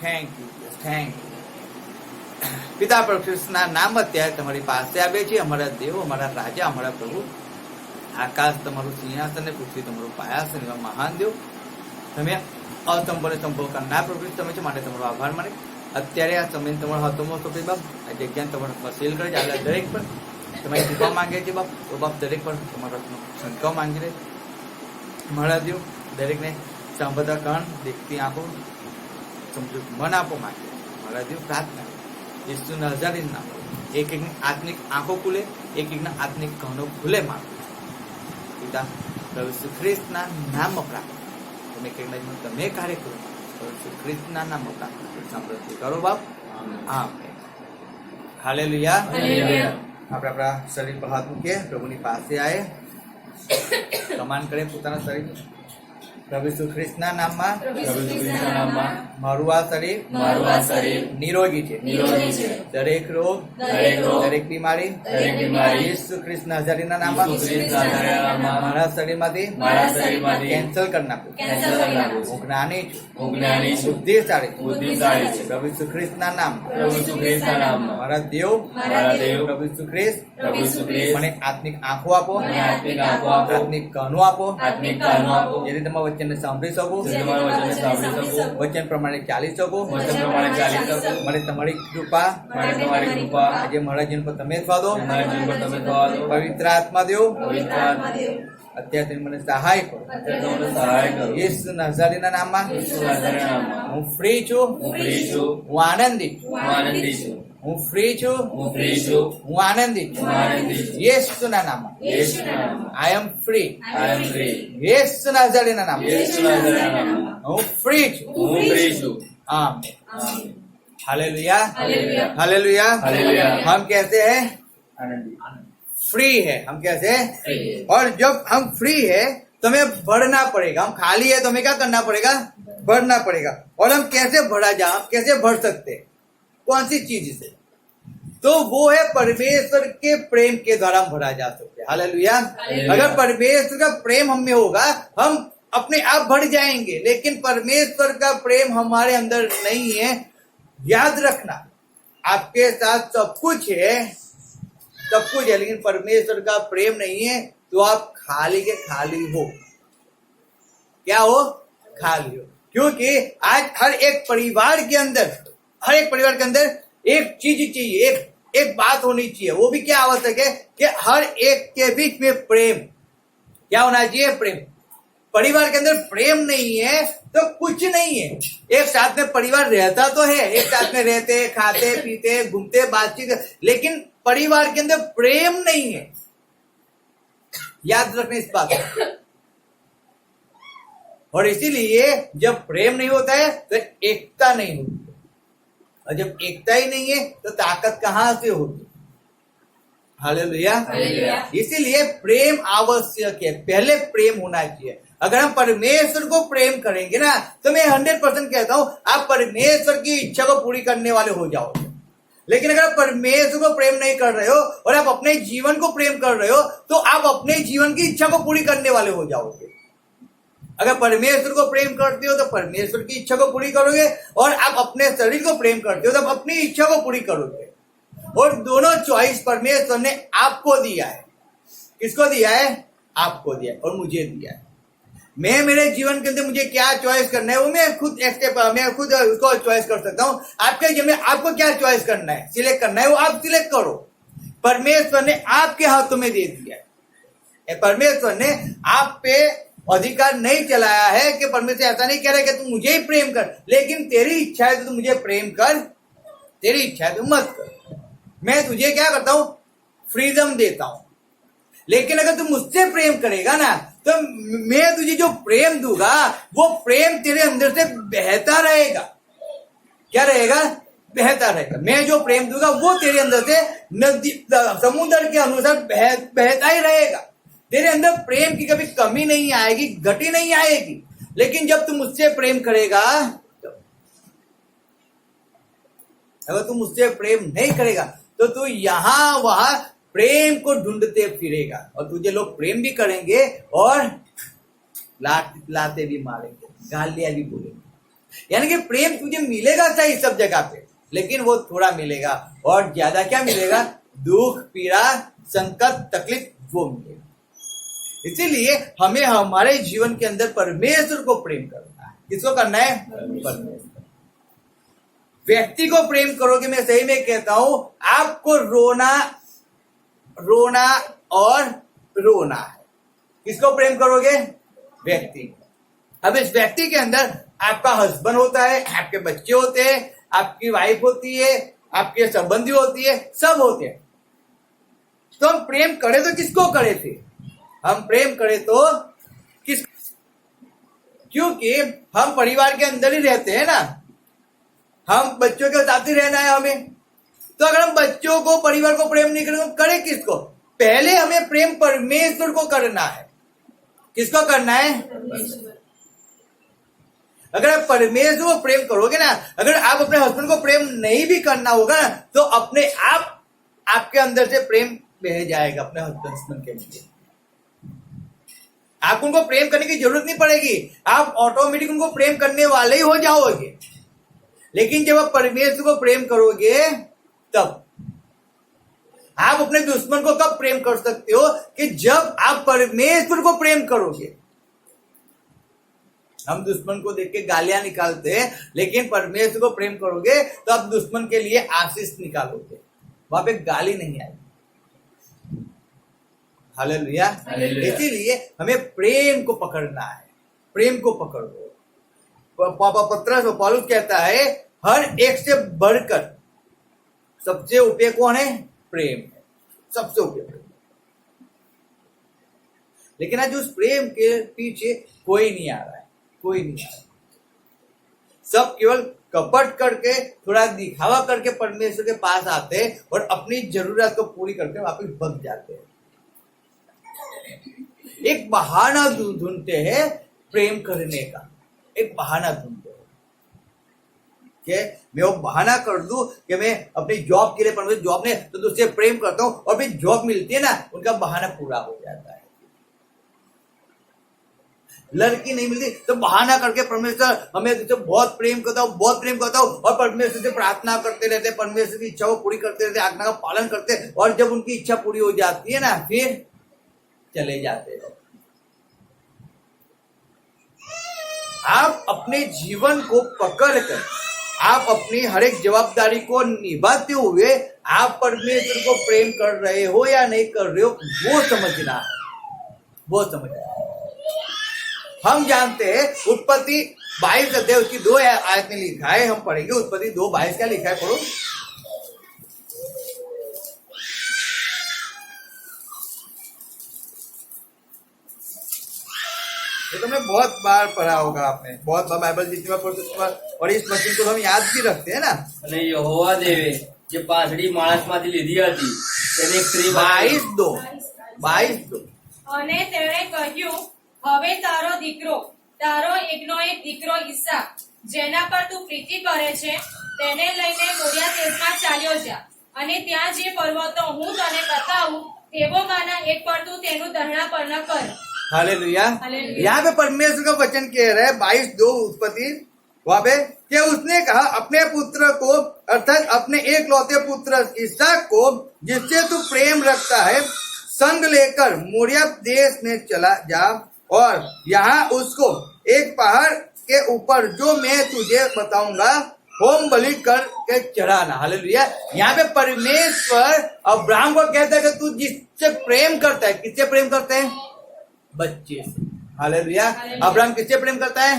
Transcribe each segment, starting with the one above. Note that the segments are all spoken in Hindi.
થેન્ક યુ પિતા પ્રભુના નામ અત્યારે તમારી પાસે આવે છે. અમારા દેવ, અમારા રાજા, અમારા પ્રભુ, આકાશ તમારું સિંહાસન ને પૃથ્વી તમારું પાયાસન, એવા મહાન દેવ તમે અસંભવને સંભવ કરનાર પ્રભુ તમે છો, માટે તમારો આભાર માને. અત્યારે આ સમય તમારો હાથોમાં સોંપી બાપ, આ જગ્યાને તમારા હાથમાં સીલ કરે છે. આગળ દરેક પર તમારી કૃપા માંગે છે બાપ. તો બાપ દરેક પર તમારા સંકલ્પ માંગી રહે મારા દેવ. દરેકને સાંભળતા કાન, દેખતી આંખો, સમજુ મન આપો માંગે મારા દેવ. પ્રાર્થના ઈસુ નઝારીનું નામ, એક એકની આત્મિક આંખો ખુલે, એક એકના આત્મિક કાનો ખુલે માંગુ પિતા પ્રભુ ઈસુ ખ્રિસ્તના નામમાં પ્રાર્થના. તમે કંઈક તમે કાર્ય કરો પ્રભુ ઈસુ ખ્રિસ્તના નામમાં પ્રાર્થના સાંભળતી કરો બાપ. આમેન. હાલેલુયા. આપણે આપણા શરીર પર હાથ મૂકીએ, પ્રભુની પાસે આવીએ, કમાન કરીએ પોતાના શરીર. પ્રભુ ઈસુ ખ્રિસ્તના નામમાં મારું આ શરીર નિરોગી છે. દરેક રોગ, દરેક બીમારી ઈસુ ખ્રિસ્ત નાઝારીના નામમાં મારા શરીરમાંથી કેન્સલ કરી નાખું. હું જ્ઞાની છું, બુદ્ધિશાળી છું. પ્રભુ ઈસુ ખ્રિસ્તના નામ મારા દેવ પ્રભુ ઈસુ ખ્રિસ્ત મને આત્મિક આંખો આપો, આત્મિક કાનો આપો, જેથી તમારા વચનને સાંભળી શકું, વચન પ્રમાણે ચાલી શકું. મને તમારી કૃપા આજે મારા જીવન પર તમે થવા દો. પવિત્ર આત્મા દેવ અત્યારે તમે મને સહાય કરો. ઈસુ નાઝારીના નામમાં હું ફ્રી છું, હું આનંદિત છું. હું ફ્રી છું, હું આનંદિત છું. યેસુના નામમાં આઈ એમ ફ્રી. યેસુ નાઝારીના નામમાં હું ફ્રી છું. आमीन. Hallelujah, hallelujah. हम कैसे हैं? फ्री है. हम कैसे हैं? और जब हम फ्री है तो हमें बढ़ना पड़ेगा. हम खाली है तो हमें क्या करना पड़ेगा? बढ़ना पड़ेगा. और हम कैसे बढ़ा जा, हम कैसे बढ़ सकते हैं? कौन सी चीज से? तो वो है परमेश्वर के प्रेम के द्वारा हम बढ़ा जा सकते हैं. हालेलुया. अगर परमेश्वर का प्रेम हम में होगा हम अपने आप बढ़ जाएंगे, लेकिन परमेश्वर का प्रेम हमारे अंदर नहीं है. याद रखना, आपके साथ सब कुछ है, लेकिन परमेश्वर का प्रेम नहीं है तो आप खाली के खाली हो. क्या हो? खाली हो. क्योंकि आज हर एक परिवार के अंदर एक चीज चाहिए, एक बात होनी चाहिए. वो भी क्या आवश्यक है कि हर एक के बीच में प्रेम. क्या होना चाहिए? प्रेम. परिवार के अंदर प्रेम नहीं है तो कुछ नहीं है. एक साथ में परिवार रहता तो है, एक साथ में रहते, खाते, पीते, घूमते, बातचीत, लेकिन परिवार के अंदर प्रेम नहीं है. याद रखना इस बात को. और इसीलिए जब प्रेम नहीं होता है तो एकता नहीं होती, और जब एकता ही नहीं है तो ताकत कहां से होगी? हालेलुया. इसीलिए प्रेम आवश्यक है. पहले प्रेम होना चाहिए. अगर हम परमेश्वर को प्रेम करेंगे ना तो मैं 100% कहता हूं आप परमेश्वर की इच्छा को पूरी करने वाले हो जाओगे. लेकिन अगर आप परमेश्वर को प्रेम नहीं कर रहे हो और आप अपने जीवन को प्रेम कर रहे हो तो आप अपने जीवन की इच्छा को पूरी करने वाले हो जाओगे. अगर परमेश्वर को प्रेम करते हो तो परमेश्वर की इच्छा को पूरी करोगे, और आप अपने शरीर को प्रेम करते हो तो आप अपनी इच्छा को पूरी करोगे. और दोनों चॉइस परमेश्वर ने आपको दिया है. किसको दिया है? आपको दिया है और मुझे दिया है. मैं मेरे जीवन के अंदर मुझे क्या चॉइस करना है वो मैं खुद उसको चॉइस कर सकता हूँ. आपके जीवन में आपको क्या चॉइस करना है, सिलेक्ट करना है, वो आप सिलेक्ट करो. परमेश्वर ने आपके हाथों में दे दिया है. परमेश्वर ने आप पे अधिकार नहीं चलाया है कि परमेश्वर ऐसा नहीं कह रहा है कि तू मुझे ही प्रेम कर, लेकिन तेरी इच्छा है तो तू मुझे प्रेम कर, तेरी इच्छा है तो मत कर. मैं तुझे क्या करता हूं? फ्रीडम देता हूं. लेकिन अगर तू मुझसे प्रेम करेगा ना तो मैं तुझे जो प्रेम दूंगा वो प्रेम तेरे अंदर से बहता रहेगा. क्या रहेगा? बहता रहेगा. मैं जो प्रेम दूंगा वो तेरे अंदर से नदी समुद्र के अनुसार बहता ही रहेगा. तेरे अंदर प्रेम की कभी कमी नहीं आएगी, घटी नहीं आएगी. लेकिन जब तू मुझसे प्रेम करेगा, अगर तू मुझसे प्रेम नहीं करेगा तो तू यहां वहां प्रेम को ढूंढते फिरेगा, और तुझे लोग प्रेम भी करेंगे और लाते भी मारेंगे, गालियां भी बोलेंगे. यानी कि प्रेम तुझे मिलेगा सही सब जगह पे, लेकिन वो थोड़ा मिलेगा, और ज्यादा क्या मिलेगा? दुख, पीड़ा, संकट, तकलीफ वो मिलेगा। इसीलिए हमें हमारे जीवन के अंदर परमेश्वर को प्रेम करना है। किसको करना है? परमेश्वर। व्यक्ति को प्रेम करोगे, मैं सही में कहता हूं, आपको रोना और रोना है। किसको प्रेम करोगे? व्यक्ति। अब इस व्यक्ति के अंदर आपका हस्बैंड होता है, आपके बच्चे होते हैं, आपकी वाइफ होती है, आपके संबंधी होती है, सब होते हैं। तो हम प्रेम करें तो किसको करे थे? हम प्रेम करें तो किस, क्योंकि हम परिवार के अंदर ही रहते हैं ना, हम बच्चों के साथ ही रहना है हमें। तो अगर हम बच्चों को, परिवार को प्रेम नहीं करेंगे, करें किसको? पहले हमें प्रेम परमेश्वर को करना है। किसको करना है? अगर आप परमेश्वर को प्रेम करोगे ना, अगर आप अपने हस्बैंड को प्रेम नहीं भी करना होगा ना, तो अपने आप आपके अंदर से प्रेम बह जाएगा अपने हस्बैंड के लिए। आपको उनको प्रेम करने की जरूरत नहीं पड़ेगी, आप ऑटोमेटिक उनको प्रेम करने वाले ही हो जाओगे। लेकिन जब आप परमेश्वर को प्रेम करोगे, तब आप अपने दुश्मन को कब प्रेम कर सकते हो? कि जब आप परमेश्वर को प्रेम करोगे। हम दुश्मन को देख के गालियां निकालते हैं, लेकिन परमेश्वर को प्रेम करोगे तो आप दुश्मन के लिए आशीष निकालोगे, वहां पे गाली नहीं आएगी। हालेलुया। इसीलिए हमें प्रेम को पकड़ना है। प्रेम को पकड़ो। पत्रस पौलुस कहता है, हर एक से बढ़कर सबसे ऊपर कौन है? प्रेम है, सबसे ऊपर प्रेम। लेकिन आज उस प्रेम के पीछे कोई नहीं आ रहा है, कोई नहीं आ रहा। सब केवल कपट करके, थोड़ा दिखावा करके परमेश्वर के पास आते हैं और अपनी जरूरत को पूरी करके वापस भग जाते हैं। एक बहाना ढूंढते हैं प्रेम करने का, एक बहाना ढूंढते हैं कि मैं वो बहाना कर दूं कि मैं अपनी जॉब के लिए, परमेश्वर जॉब ने तो उससे प्रेम करता हूं, और फिर जॉब मिलती है ना, उनका बहाना पूरा हो जाता है। लड़की नहीं मिलती तो बहाना करके परमेश्वर हमें तो बहुत प्रेम करता हूँ, बहुत प्रेम करता हूँ, और परमेश्वर से प्रार्थना करते रहते, परमेश्वर की इच्छा को पूरी करते रहते, आज्ञा का पालन करते, और जब उनकी इच्छा पूरी हो जाती है ना, फिर चले जाते हैं। आप अपने जीवन को पकड़कर, आप अपनी हर एक जवाबदारी को निभाते हुए आप परमेश्वर को प्रेम कर रहे हो या नहीं कर रहे हो, वो समझना है, वो समझना है। हम जानते हैं उत्पत्ति 22 अध्याय उसकी 2 आयत में लिखा है, हम पढ़ेंगे उत्पत्ति 2:22 क्या लिखा है, पढ़ो। ये तो मैं बहुत बार पढ़ा होगा आपने, बहुत बार बाइबल जितनी बार पढ़ते उतनी बार, और इस वचन को हम याद भी रखते हैं ना। અને યહોવા દેવે જે પાંસળી માણસમાંથી લીધી હતી તેને એક સ્ત્રી 22:2 અને તેણે કહ્યું, હવે તારો દીકરો, તારો એકનો એક દીકરો ઈસાક, જેના પર તું પ્રીતિ કરે છે, તેને લઈને મોરિયા દેશમાં ચાલ્યો જા, અને ત્યાં જે પર્વતો હું તને બતાવું તેવોમાંના એક પર તું તેનું દહણાપર્ણ કર। हालेलुया। यहाँ पे परमेश्वर का वचन कह रहा है 22:2 उत्पत्ति, वहां पे कि उसने कहा, अपने पुत्र को, अर्थात अपने एक लौते पुत्र इसहाक को, जिससे तू प्रेम रखता है, संग लेकर मोरिया देश में चला जा, और यहाँ उसको एक पहाड़ के ऊपर जो मैं तुझे बताऊंगा होम बलि करके चढ़ाना। हालेलुया। यहाँ पे परमेश्वर अब्राहम को कहता है कि तू जिससे प्रेम करता है, किससे प्रेम करते हैं? बच्चे से। हालेलुया। अब्राहम किससे प्रेम करता है?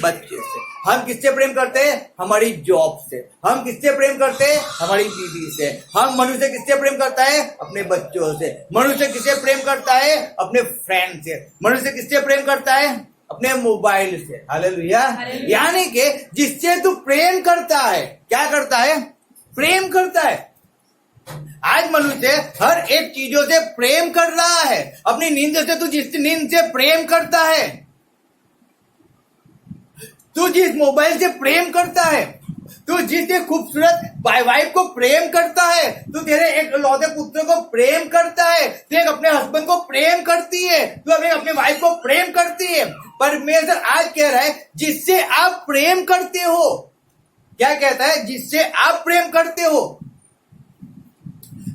बच्चे से। हम किससे प्रेम करते हैं? हमारी जॉब से। हम किससे प्रेम करते हैं? हमारी बीवी से। हम मनुष्य किससे प्रेम करता है? अपने बच्चों से। मनुष्य किससे प्रेम करता है? अपने फ्रेंड से। मनुष्य किससे प्रेम करता है? अपने मोबाइल से। हालेलुया। यानी कि जिससे तू प्रेम करता है, क्या करता है? प्रेम करता है। आज मनुष्य हर एक चीजों से प्रेम कर रहा है। अपनी नींद से, तू जिस नींद से प्रेम करता है, तू जिस मोबाइल से प्रेम करता है, तू जिस खूबसूरत वाइफ को प्रेम करता है, तू तेरे एक लौते पुत्र को प्रेम करता है, तू एक अपने हस्बैंड को प्रेम करती है, तू अपने वाइफ को प्रेम करती है, परमेश्वर आज कह रहा है जिससे आप प्रेम करते हो। क्या कहता है? जिससे आप प्रेम करते हो।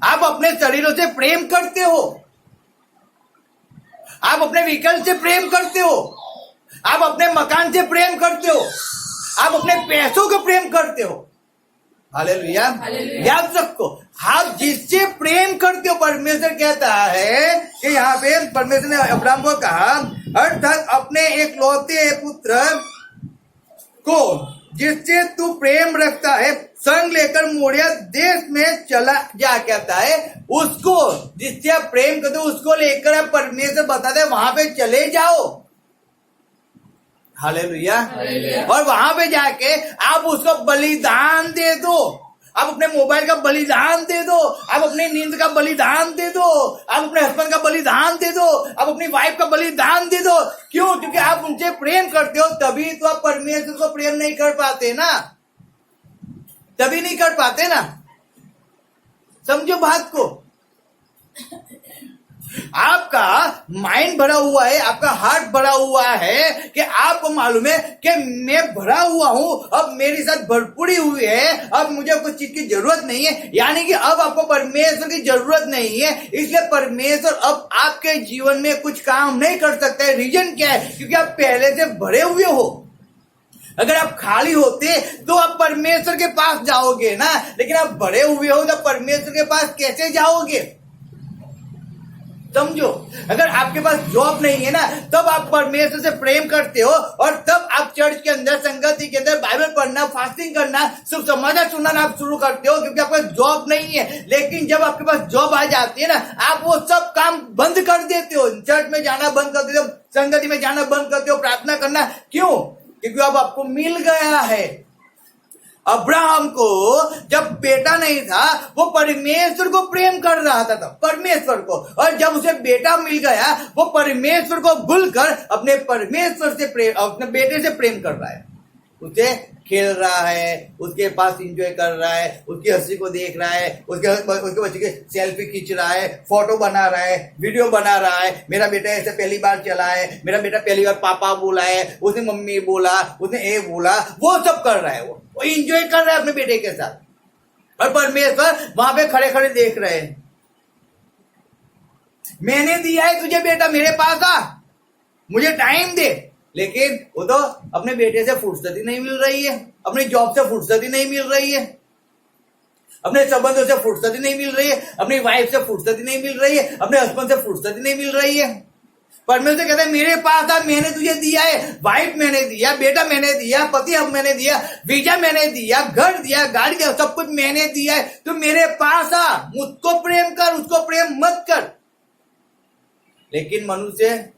आप अपने शरीरों से प्रेम करते हो, आप अपने व्हीकल से प्रेम करते हो, आप अपने मकान से प्रेम करते हो, आप अपने पैसों को प्रेम करते हो। हालेलुया। याद रखो, आप जिससे प्रेम करते हो, परमेश्वर कहता है कि यहाँ पे परमेश्वर ने अब्राहम को कहा, अर्थात अपने एकलौते पुत्र को जिससे तू प्रेम रखता है संग लेकर मोरिया देश में चला जा। कहता है उसको जिससे आप प्रेम करते हो उसको लेकर आप, परमेश्वर बताते हैं वहां पे चले जाओ। हालेलुया। और वहां पे जाके आप उसको बलिदान दे दो। आप अपने मोबाइल का बलिदान दे दो, आप अपनी नींद का बलिदान दे दो, आप अपने हस्बैंड का बलिदान दे दो, आप अपनी वाइफ का बलिदान दे दो। क्यों? क्योंकि आप उनसे प्रेम करते हो। तभी तो आप परमेश्वर को प्रेम नहीं कर पाते ना, तभी नहीं कर पाते ना। समझो बात को। आपका माइंड भरा हुआ है, आपका हार्ट भरा हुआ है कि आपको मालूम है कि मैं भरा हुआ हूं, अब मेरे साथ भरपूरी हुई है, अब मुझे कुछ चीज की जरूरत नहीं है। यानी कि अब आपको परमेश्वर की जरूरत नहीं है, इसलिए परमेश्वर अब आपके जीवन में कुछ काम नहीं कर सकता है। रीजन क्या है? क्योंकि आप पहले से भरे हुए हो। अगर आप खाली होते तो आप परमेश्वर के पास जाओगे ना, लेकिन आप भरे हुए हो तो परमेश्वर के पास कैसे जाओगे? समझो, अगर आपके पास जॉब नहीं है ना, तब आप परमेश्वर से प्रेम करते हो और तब आप चर्च के अंदर, संगति के अंदर बाइबल पढ़ना, फास्टिंग करना, शुभ समाचार सुनना आप शुरू करते हो, क्योंकि आपके पास जॉब नहीं है। लेकिन जब आपके पास जॉब आ जाती है ना, आप वो सब काम बंद कर देते हो। चर्च में जाना बंद कर देते हो, संगति में जाना बंद करते हो, प्रार्थना करना। क्यों? क्योंकि अब आपको मिल गया है। अब्राहम को जब बेटा नहीं था, वो परमेश्वर को प्रेम कर रहा था, परमेश्वर को। और जब उसे बेटा मिल गया, वो परमेश्वर को भूलकर अपने परमेश्वर से प्रेम, अपने बेटे से प्रेम कर रहा है। उसे खेल रहा है, उसके पास एंजॉय कर रहा है, उसकी हंसी को देख रहा है, उसके बच्चे के सेल्फी खींच रहा है, फोटो बना रहा है, वीडियो बना रहा है। मेरा बेटा ऐसे पहली बार चला है, मेरा बेटा पहली बार पापा बोला है, उसने मम्मी बोला, उसने ए बोला, वो सब कर रहा है। वो एंजॉय कर रहा है अपने बेटे के साथ। और परमेश्वर वहां पे खड़े खड़े देख रहे हैं। मैंने दिया है तुझे बेटा, मेरे पास आ, मुझे टाइम दे। लेकिन वो तो अपने बेटे से फुर्सत ही नहीं मिल रही है, अपनी जॉब से फुर्सत ही नहीं मिल रही है, अपने संबंधों से फुर्सत ही नहीं मिल रही है, अपनी वाइफ से फुर्सत ही नहीं मिल रही है, अपने हस्बैंड से फुर्सत ही नहीं मिल रही है। परमेश्वर कहता है मेरे पास आ, मैंने तुझे दिया है, वाइफ मैंने दिया, बेटा मैंने दिया, पति अब मैंने दिया, वीजा मैंने दिया, घर दिया, गाड़ी दिया, सब कुछ मैंने दिया है। तो मेरे पास आ, मुझको प्रेम कर, उसको प्रेम मत कर। लेकिन मनुष्य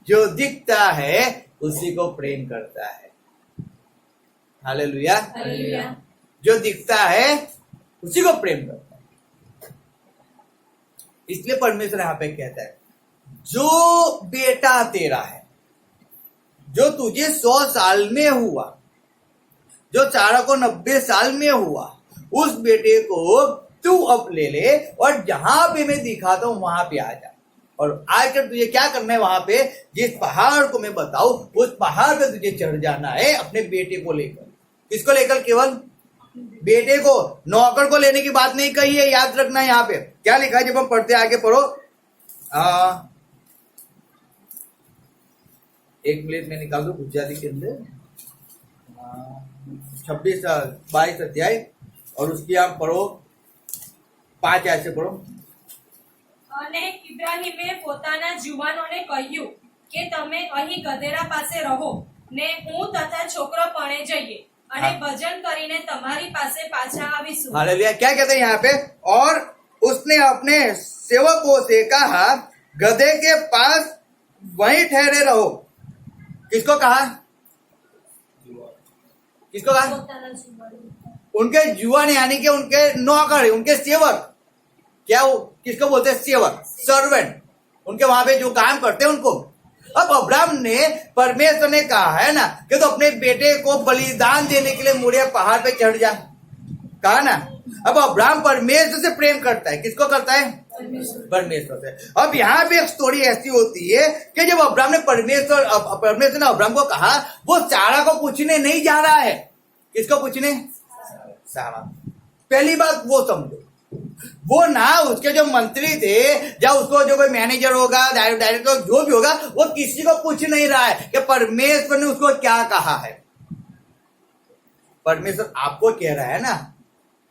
जो दिखता है उसी को प्रेम करता है। हालेलुया। जो दिखता है उसी को प्रेम करता है। इसलिए परमेश्वर यहां पे कहता है जो बेटा तेरा है, जो तुझे 100 साल में हुआ, जो सारा को 90 साल में हुआ, उस बेटे को तू अब ले ले और जहां पे मैं दिखाता हूं वहां पे आ जा। और आकर तुझे क्या करना है? वहां पे जिस पहाड़ को मैं बताऊं उस पहाड़ पे तुझे चढ़ जाना है अपने बेटे को लेकर। किसको लेकर? केवल बेटे को, नौकर को लेने की बात नहीं कही है। याद रखना यहाँ पे क्या लिखा है, जब हम पढ़ते आगे पढ़ो। 1 मिनट में निकाल दो गुजराती के अंदर। 22 अध्याय और उसकी आप पढ़ो 5 ऐसे पढ़ो। અને ઇબ્રાહીમે પોતાના જુવાનોને કહ્યું કે તમે અહીં ગધેડા પાસે રહો ને હું તથા છોકરો પણે જઈએ અને ભજન કરીને તમારી પાસે પાછા આવીશું। हालेलुया। क्या कहते हैं यहाँ पे? और उसने अपने सेवकों से कहा गधे के पास वहीं ठहरे रहो। किसको कहा? किसको कहा? उनके जुआन, यानी कि उनके नौकर, उनके सेवक। क्या वो किसको बोलते हैं? सेवक, सर्वेंट। उनके वहां पे जो काम करते हैं उनको। अब अब्राहम ने, परमेश्वर ने कहा है ना कि तो अपने बेटे को बलिदान देने के लिए मोरिया पहाड़ पे चढ़ जा, कहा ना। अब अब्राहम परमेश्वर से प्रेम करता है। किसको करता है? परमेश्वर से। अब यहाँ पे एक स्टोरी ऐसी होती है कि जब अब्राहम ने परमेश्वर ने अब्राहम को कहा, वो सारा को पूछने नहीं जा रहा है। किसको पूछने? सारा। पहली बात वो समझो, वो ना उसके जो मंत्री थे या उसको जो कोई मैनेजर होगा, डायरेक्टर जो भी होगा, वो किसी को पूछ नहीं रहा है कि परमेश्वर ने उसको क्या कहा है। परमेश्वर आपको कह रहा है ना,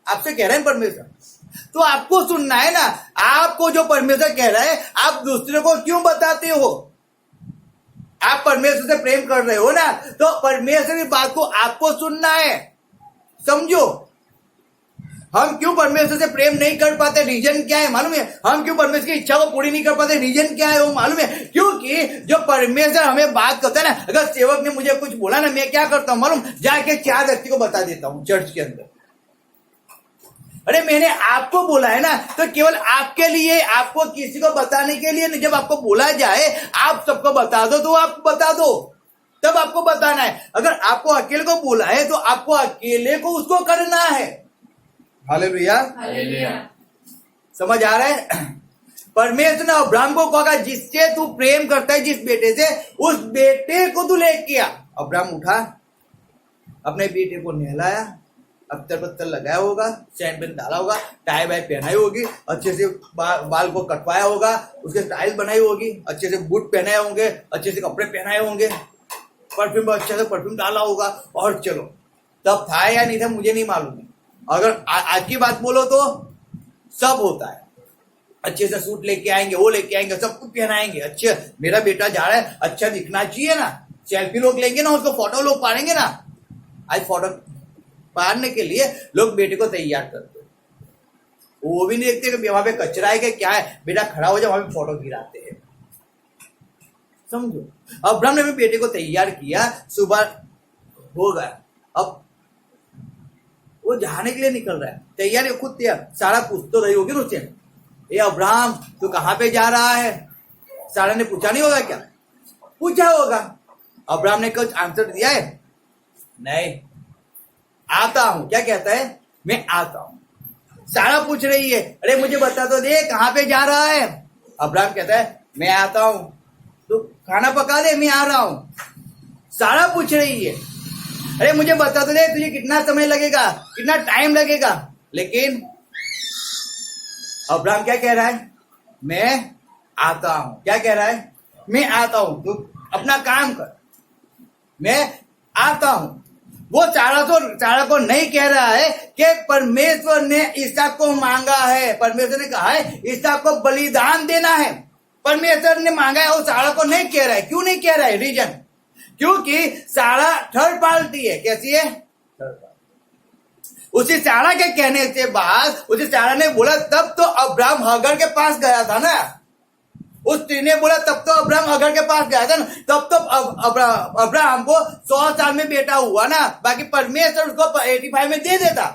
आपसे कह रहे हैं परमेश्वर, तो आपको सुनना है ना। आपको जो परमेश्वर कह रहा है, आप दूसरे को क्यों बताते हो? आप परमेश्वर से प्रेम कर रहे हो ना, तो परमेश्वर की बात को आपको सुनना है। समझो, हम क्यों परमेश्वर से प्रेम नहीं कर पाते, रीजन क्या है मालूम है? हम क्यों परमेश्वर की इच्छा को पूरी नहीं कर पाते, रीजन क्या है वो मालूम है? क्योंकि जो परमेश्वर हमें बात करता है ना, अगर सेवक ने मुझे कुछ बोला ना, मैं क्या करता हूं मालूम? जाके 4 व्यक्ति को बता देता हूं चर्च के अंदर। अरे मैंने आपको बोला है ना, तो केवल आपके लिए, आपको किसी को बताने के लिए नहीं। जब आपको बोला जाए आप सबको बता दो, तो आप बता दो, तब आपको बताना है। अगर आपको अकेले को बोला है तो आपको अकेले को उसको करना है। Hallelujah, hallelujah. समझ आ रहा है? परमेश्वर ने अब्राहम को कहा, जिससे तू प्रेम करता है, जिस बेटे से, उस बेटे को तू लेके आ। अब्राहम उठा, अपने बेटे को नहलाया, अत्तर पत्तर लगाया होगा, सैंड पेन डाला होगा, टाई वाई पहनाई होगी, अच्छे से बाल को कटवाया होगा, उसके स्टाइल बनाई होगी, अच्छे से बूट पहनाए होंगे, अच्छे से कपड़े पहनाए होंगे, परफ्यूम अच्छे से परफ्यूम डाला होगा, और चलो। तब था या नहीं था मुझे नहीं मालूम है। अगर आज की बात बोलो तो सब होता है। अच्छे से सूट लेके आएंगे, वो लेके आएंगे, सब कुछ पहनाएंगे। अच्छे, मेरा बेटा जा रहा है, अच्छा दिखना चाहिए ना, सेल्फी लोग लेंगे ना, उसको फोटो लोग पाड़ेंगे ना। आज फोटो पाड़ने के लिए लोग बेटे को तैयार करते हैं, वो भी नहीं देखते कि वहां पे कचरा है कि क्या है, बेटा खड़ा हो जाए, वहां पे फोटो गिराते हैं। समझो, अब्राहम ने भी बेटे को तैयार किया, सुबह हो गया, अब वो जाने के लिए निकल रहा है, तैयार है, खुद तैयार। सारा पूछ तो रही होगी उससे, ए अब्राहम तू कहां पे जा रहा है? सारा ने पूछा नहीं होगा क्या? पूछा होगा। अब्राहम ने कुछ आंसर दिया है? नहीं, आता हूं। क्या कहता है? मैं आता हूं। सारा पूछ रही है, अरे मुझे बता तो दे कहां पे जा रहा है? अब्राहम कहता है, मैं आता हूं, तो खाना पका दे, मैं आ रहा हूं। सारा पूछ रही है, अरे मुझे बता तो दे तुझे कितना समय लगेगा, कितना टाइम लगेगा। लेकिन अब्राहम क्या कह रहा है? मैं आता हूं। क्या कह रहा है? मैं आता हूं, तू अपना काम कर, मैं आता हूं। वो सारा को नहीं कह रहा है कि परमेश्वर ने इसहाक को मांगा है, परमेश्वर ने कहा है इसहाक को बलिदान देना है, परमेश्वर ने मांगा है। वो सारा को नहीं कह रहा है। क्यों नहीं कह रहा है? रीजन, क्योंकि सारा थर्ड पार्टी है। कैसी है? उसी सारा के कहने से बाद उसी सारा ने बोला, तब तो अब्राहम हगर के पास गया था ना। उस स्त्री ने बोला तब तो अब्राहम हगर के पास गया था ना, तब तो अब्राहम को 100 साल में बेटा हुआ ना, बाकी परमेश्वर उसको 85 में दे देता।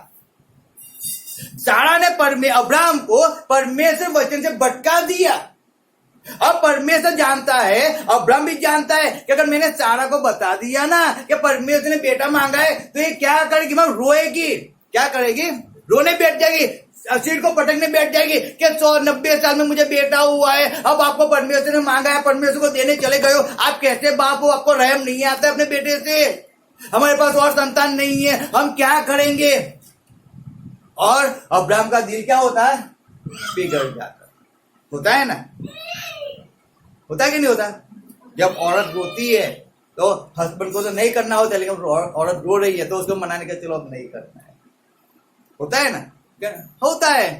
सारा ने अब्राहम को परमेश्वर वचन से भटका दिया। अब परमेश्वर जानता है, अब्राहम भी जानता है कि अगर मैंने सारा को बता दिया ना कि परमेश्वर ने बेटा मांगा है, तो ये क्या करेगी? मैं रोएगी। क्या करेगी? रोने बैठ जाएगी, सिर को पटकने बैठ जाएगी कि 190 साल में मुझे बेटा हुआ है, अब आपको परमेश्वर ने मांगा है, परमेश्वर को देने चले गए हो, आप कैसे बाप हो? आपको रहम नहीं आता अपने बेटे से? हमारे पास और संतान नहीं है, हम क्या करेंगे? और अब्राहम का दिल क्या होता है? बिगड़ जाता। होता है ना? होता है कि नहीं होता? जब औरत रोती है तो हस्बैंड को तो नहीं करना होता, लेकिन औरत रो रही है तो उसको मनाने का, चलो अब नहीं करना है। होता है ना? होता है।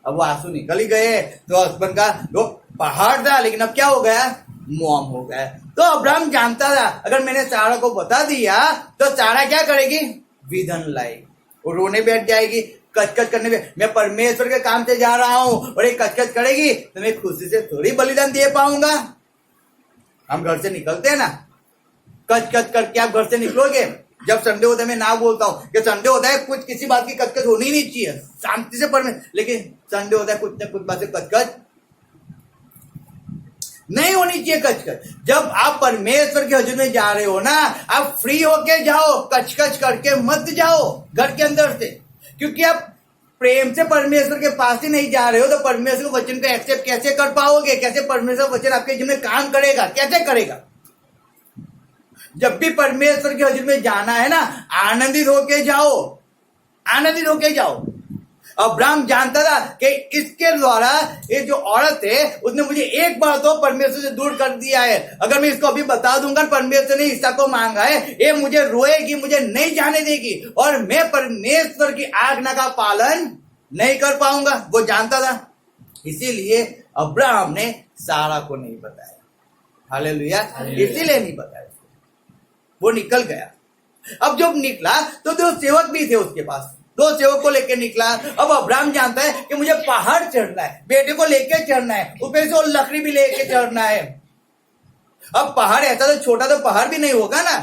अब वो आंसू निकल ही गए तो हस्बैंड का जो पहाड़ था, लेकिन अब क्या हो गया? मौम हो गया। तो अब्राहम जानता था अगर मैंने सारा को बता दिया तो सारा क्या करेगी? विधन लाएगी, वो रोने बैठ जाएगी, कचकच करने में। मैं परमेश्वर के काम से जा रहा हूं और ये कचकच करेगी तो मैं खुशी से थोड़ी बलिदान दे पाऊंगा। हम घर से निकलते हैं ना, कचकच करके आप घर से निकलोगे। जब संडे होता है, मैं ना बोलता हूँ कि संडे होता है कुछ किसी बात की कचकच होनी नहीं चाहिए, शांति से पढ़ने, लेकिन संडे होता है कुछ न कुछ बात से कचकच नहीं होनी चाहिए। कचकच जब आप परमेश्वर के हजूर में जा रहे हो ना, आप फ्री होके जाओ, कचकच करके मत जाओ घर के अंदर से, क्योंकि आप प्रेम से परमेश्वर के पास ही नहीं जा रहे हो तो परमेश्वर के वचन को एक्सेप्ट कैसे कर पाओगे? कैसे परमेश्वर का वचन आपके जीवन में काम करेगा? कैसे करेगा? जब भी परमेश्वर के हजूर में जाना है ना, आनंदित होके जाओ, आनंदित होके जाओ। अब्राहम जानता था कि इसके द्वारा ये जो औरत है उसने मुझे एक बार तो परमेश्वर से दूर कर दिया है। अगर मैं इसको अभी बता दूंगा परमेश्वर ने इसका को मांगा है, ये मुझे रोएगी, मुझे नहीं जाने देगी और मैं परमेश्वर की आज्ञा का पालन नहीं कर पाऊंगा। वो जानता था, इसीलिए अब्राहम ने सारा को नहीं बताया। हालेलुया। इसीलिए नहीं बताया, वो निकल गया। अब जब निकला तो दो सेवक भी थे उसके पास, दो सेवक को लेकर निकला। अब अब्राहम जानता है कि मुझे पहाड़ चढ़ना है, बेटे को लेकर चढ़ना है, ऊपर से और लकड़ी भी लेके चढ़ना है। अब पहाड़ ऐसा तो छोटा तो पहाड़ भी नहीं होगा ना,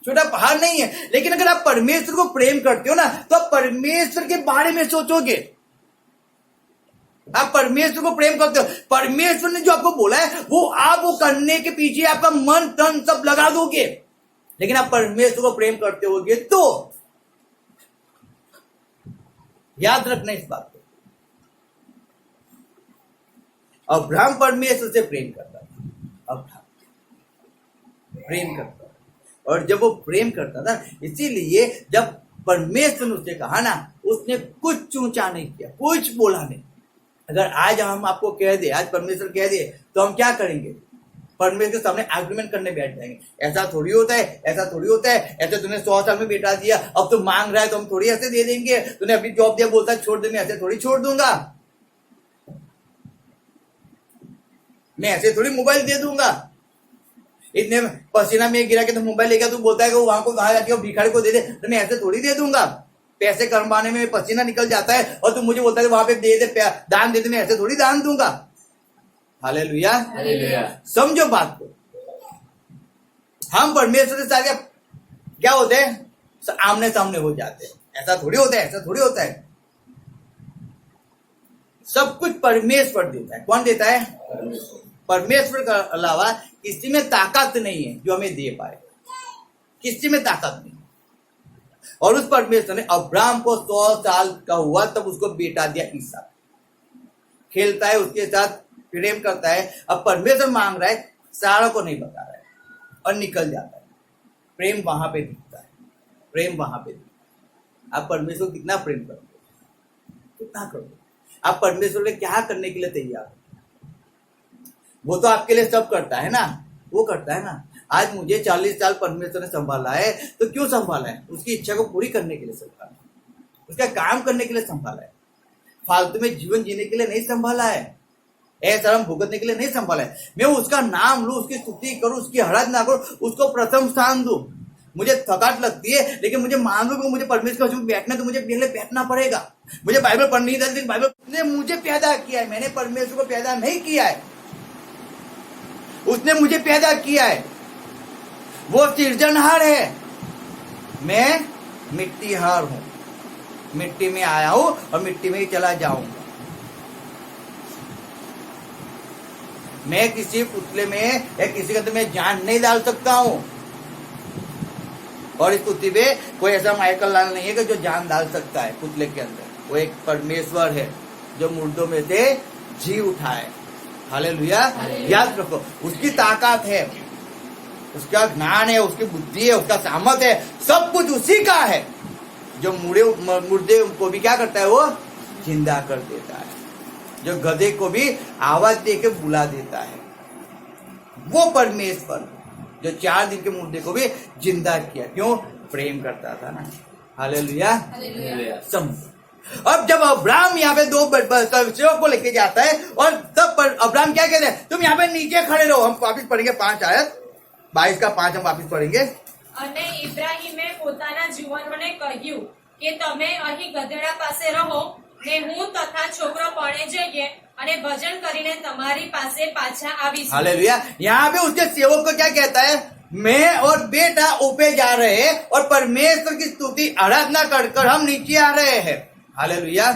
छोटा पहाड़ नहीं है। लेकिन अगर आप परमेश्वर को प्रेम करते हो ना तो आप परमेश्वर के बारे में सोचोगे। आप परमेश्वर को प्रेम करते हो, परमेश्वर ने जो आपको बोला है वो आप वो करने के पीछे आपका मन तन सब लगा दोगे। लेकिन आप परमेश्वर को प्रेम करते होगे तो याद रखना इस बात को। अब्राहम परमेश्वर से प्रेम करता था, अब्राहम प्रेम करता था। और जब वो प्रेम करता था, इसीलिए जब परमेश्वर ने उससे कहा ना, उसने कुछ ऊंचा नहीं किया, कुछ बोला नहीं। अगर आज हम आपको कह दे, आज परमेश्वर कह दे, तो हम क्या करेंगे? परमेश्वर के सामने आर्गुमेंट करने बैठ जाएंगे। ऐसा थोड़ी होता है, ऐसा थोड़ी होता है, ऐसे तूने 100 साल में बेटा दिया, अब तू मांग रहा है तो हम थोड़ी ऐसे दे देंगे। तूने अभी जॉब दिया, बोलता है छोड़ दे, मैं ऐसे थोड़ी छोड़ दूंगा, मैं ऐसे थोड़ी मोबाइल दे दूंगा। इतने पसीना में गिरा के तो मोबाइल लेकर तू बोलता है कि वो वहां को वहां जाके भिखारी को दे दे, तो मैं ऐसे थोड़ी दे दूंगा। पैसे कमाने में पसीना निकल जाता है और तू मुझे बोलता है वहां पे दे दे, दान दे दे, मैं ऐसे थोड़ी दान दूंगा। हालेलुया। समझो बात को। हम परमेश्वर के साथ क्या होते हैं? आमने सामने हो जाते हैं। ऐसा थोड़ी होता है, ऐसा थोड़ी होता है। सब कुछ परमेश्वर देता है। कौन देता है? परमेश्वर का अलावा किसी में ताकत नहीं है जो हमें दे पाए, किसी में ताकत नहीं। और उस परमेश्वर ने अब्राहम को 100 साल का हुआ तब उसको बेटा दिया ईसा। खेलता है उसके साथ, प्रेम करता है। अब परमेश्वर मांग रहा है, सारा को नहीं बता रहा है और निकल जाता है। प्रेम वहां पे दिखता है, प्रेम वहां पे दिखता है। आप परमेश्वर को कितना प्रेम करते हो, कितना करोगे? आप परमेश्वर के क्या करने के लिए तैयार हो? वो तो आपके लिए सब करता है ना, वो करता है ना। आज मुझे 40 साल परमेश्वर ने संभाला है, तो क्यों संभाला है? उसकी इच्छा को पूरी करने के लिए संभाला है, उसका काम करने के लिए संभाला है। फालतू में जीवन जीने के लिए नहीं संभाला है, ऐसा भुगतने के लिए नहीं संभाला है। मैं उसका नाम लूं, उसकी स्तुति करूं, उसकी आराधना करूं, उसको प्रथम स्थान दूं। मुझे थकाट लगती है, लेकिन मुझे मान लो कि मुझे परमेश्वर के बैठना, तो मुझे पहले बैठना पड़ेगा। मुझे बाइबल पढ़नी है, बाइबल ने मुझे पैदा किया है, मैंने परमेश्वर को पैदा नहीं किया है, उसने मुझे पैदा किया है। वो सृजनहार है, मैं मिट्टीहार हूं, मिट्टी में आया हूं और मिट्टी में ही चला जाऊंगा। मैं किसी पुतले में या किसी के अंदर में जान नहीं डाल सकता हूं। और इस पुतले में कोई ऐसा माइकल लाल नहीं है कि जो जान डाल सकता है पुतले के अंदर। वो एक परमेश्वर है जो मुर्दों में से जी उठा है। हालेलुया। याद रखो, उसकी ताकत है, उसका ज्ञान है, उसकी बुद्धि है, उसका सामर्थ है, सब कुछ उसी का है। जो मुर्दे को भी क्या करता है? वो जिंदा कर देता है। जो गधे को भी आवाज दे के बुला देता है, वो परमेश्वर जो 4 दिन के मुर्दे को भी जिंदा किया। क्यों? प्रेम करता था ना। हालेलुया। समझो। अब जब अब्राहम यहाँ पे 2 सेवक को लेके जाता है और तब अब्राहम क्या कहते हैं? तुम यहाँ पे नीचे खड़े रहो। हम वापिस पढ़ेंगे 5 आयत 22 का 5 हम वापिस पढ़ेंगे। અને ઇબ્રાહીમે પોતાના જુવાનોને કહ્યું કે તમે અહીં ગધેડા પાસે રહો ને હું તથા છોકરો પરણે જઈએ અને ભજન કરીને તમારી પાસે પાછા આવીશું। हालेलुया। यहाँ पे उसके सेवक को क्या कहता है? मैं और बेटा ऊपर जा रहे हैं और परमेश्वर की स्तुति आराधना कर हम नीचे आ रहे हैं। हालेलुया।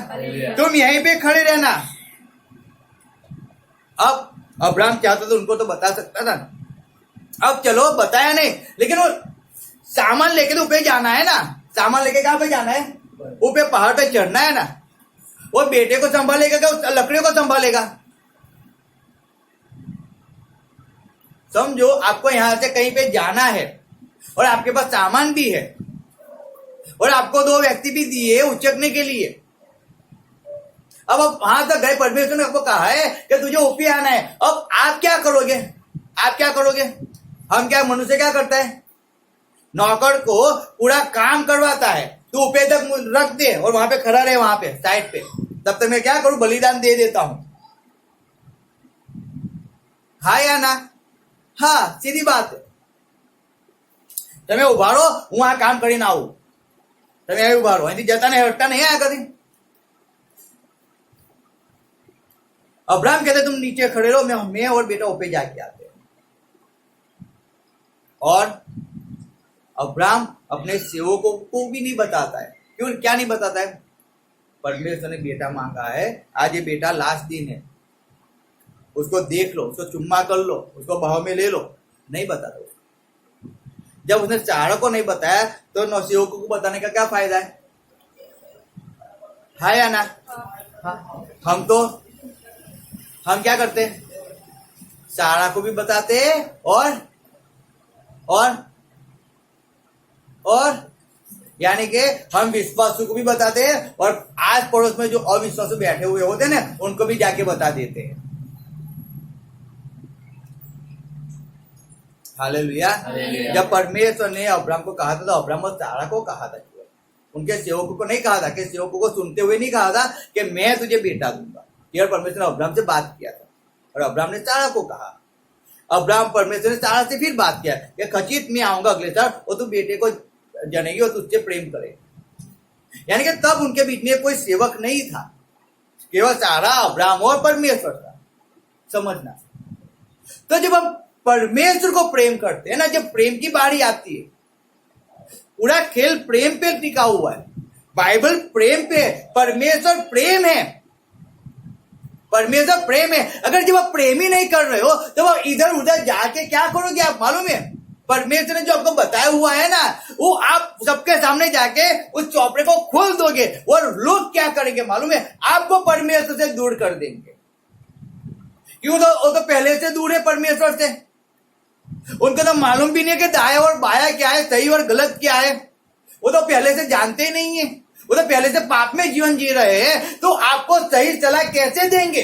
तुम यहीं पे खड़े रहना। अब अब्राहम चाहता तो उनको तो बता सकता था। अब चलो बताया नहीं, लेकिन वो सामान लेके तो ऊपर जाना है ना। सामान लेके कहां पे जाना है? ऊपर पहाड़ पे चढ़ना है ना, वो बेटे को संभालेगा क्या उस लकड़ियों को संभालेगा? समझो, आपको यहां से कहीं पे जाना है और आपके पास सामान भी है और आपको 2 व्यक्ति भी दिए उचकने के लिए। अब वहां तक गए, परमेश्वर ने आपको कहा है कि तुझे ऊपर आना है। अब आप क्या करोगे? आप क्या करोगे? हम क्या, मनुष्य क्या करता है? नौकर को पूरा काम करवाता है, तू ऊपर तक रख दे और वहां पे खड़ा रहे, वहां पे साइड पे, तब तक मैं क्या करूं, बलिदान दे देता हूं। हाँ या ना? हाँ, सीधी बात है। તમે ઉભા રહો, હું આ કામ કરીને આવું, તમે અહીં ઉભા રહો, અહીંથી જતા નહીં, હટતા નહીં આ કદી। अब्राहम कहते तुम नीचे खड़े रहो, मैं और बेटा ऊपर जाके आते हैं। और अब्राहम अपने सेवकों को भी नहीं बताता है। क्यों, क्या नहीं बताता है? परमेश्वर ने बेटा मांगा है, आज ये बेटा लास्ट दिन है, उसको देख लो, उसको चुम्मा कर लो, उसको भाव में ले लो, नहीं बताता। जब उसने सारा को नहीं बताया तो नौसेवकों को बताने का क्या फायदा है? हाँ या ना? हम क्या करते हैं? सारा को भी बताते हैं और यानी कि हम विश्वासु को भी बताते हैं और आस पड़ोस में जो अविश्वासु बैठे हुए होते हैं ना, उनको भी जाके बता देते हैं। हालेलुया। जब परमेश्वर ने अब्राहम को कहा था तो अब्राहम और सारा को कहा था, उनके सेवकों को नहीं कहा था, कि सेवकों को सुनते हुए नहीं कहा था कि मैं तुझे बेटा दूंगा। केवल परमेश्वर ने अब्राहम से बात किया था और अब्राहम ने सारा को कहा। अब्राहम, परमेश्वर ने सारा से फिर बात किया कि खचित मैं आऊंगा अगले साल और तू बेटे को जनेगी और तुझसे प्रेम करेगी। यानी कि तब उनके बीच में कोई सेवक नहीं था, केवल सारा, अब्राहम और परमेश्वर था। समझना। तो जब हम परमेश्वर को प्रेम करते हैं ना, जब प्रेम की बारी आती है, पूरा खेल प्रेम पे टिका हुआ है। बाइबल प्रेम पे, परमेश्वर प्रेम है, परमेश्वर प्रेम है। अगर जब आप प्रेम ही नहीं कर रहे हो तो आप इधर उधर जाके क्या करोगे? आप मालूम है, परमेश्वर ने जो आपको बताया हुआ है ना, वो आप सबके सामने जाके उस चौपड़े को खोल दोगे और लोग क्या करेंगे मालूम है? आपको परमेश्वर से दूर कर देंगे। क्यों? वो तो पहले से दूर है परमेश्वर से। उनको तो मालूम भी नहीं है कि दाया और बाया क्या है, सही और गलत क्या है। वो तो पहले से जानते ही नहीं है, वो तो पहले से पाप में जीवन जी रहे हैं। तो आपको सही सलाह कैसे देंगे?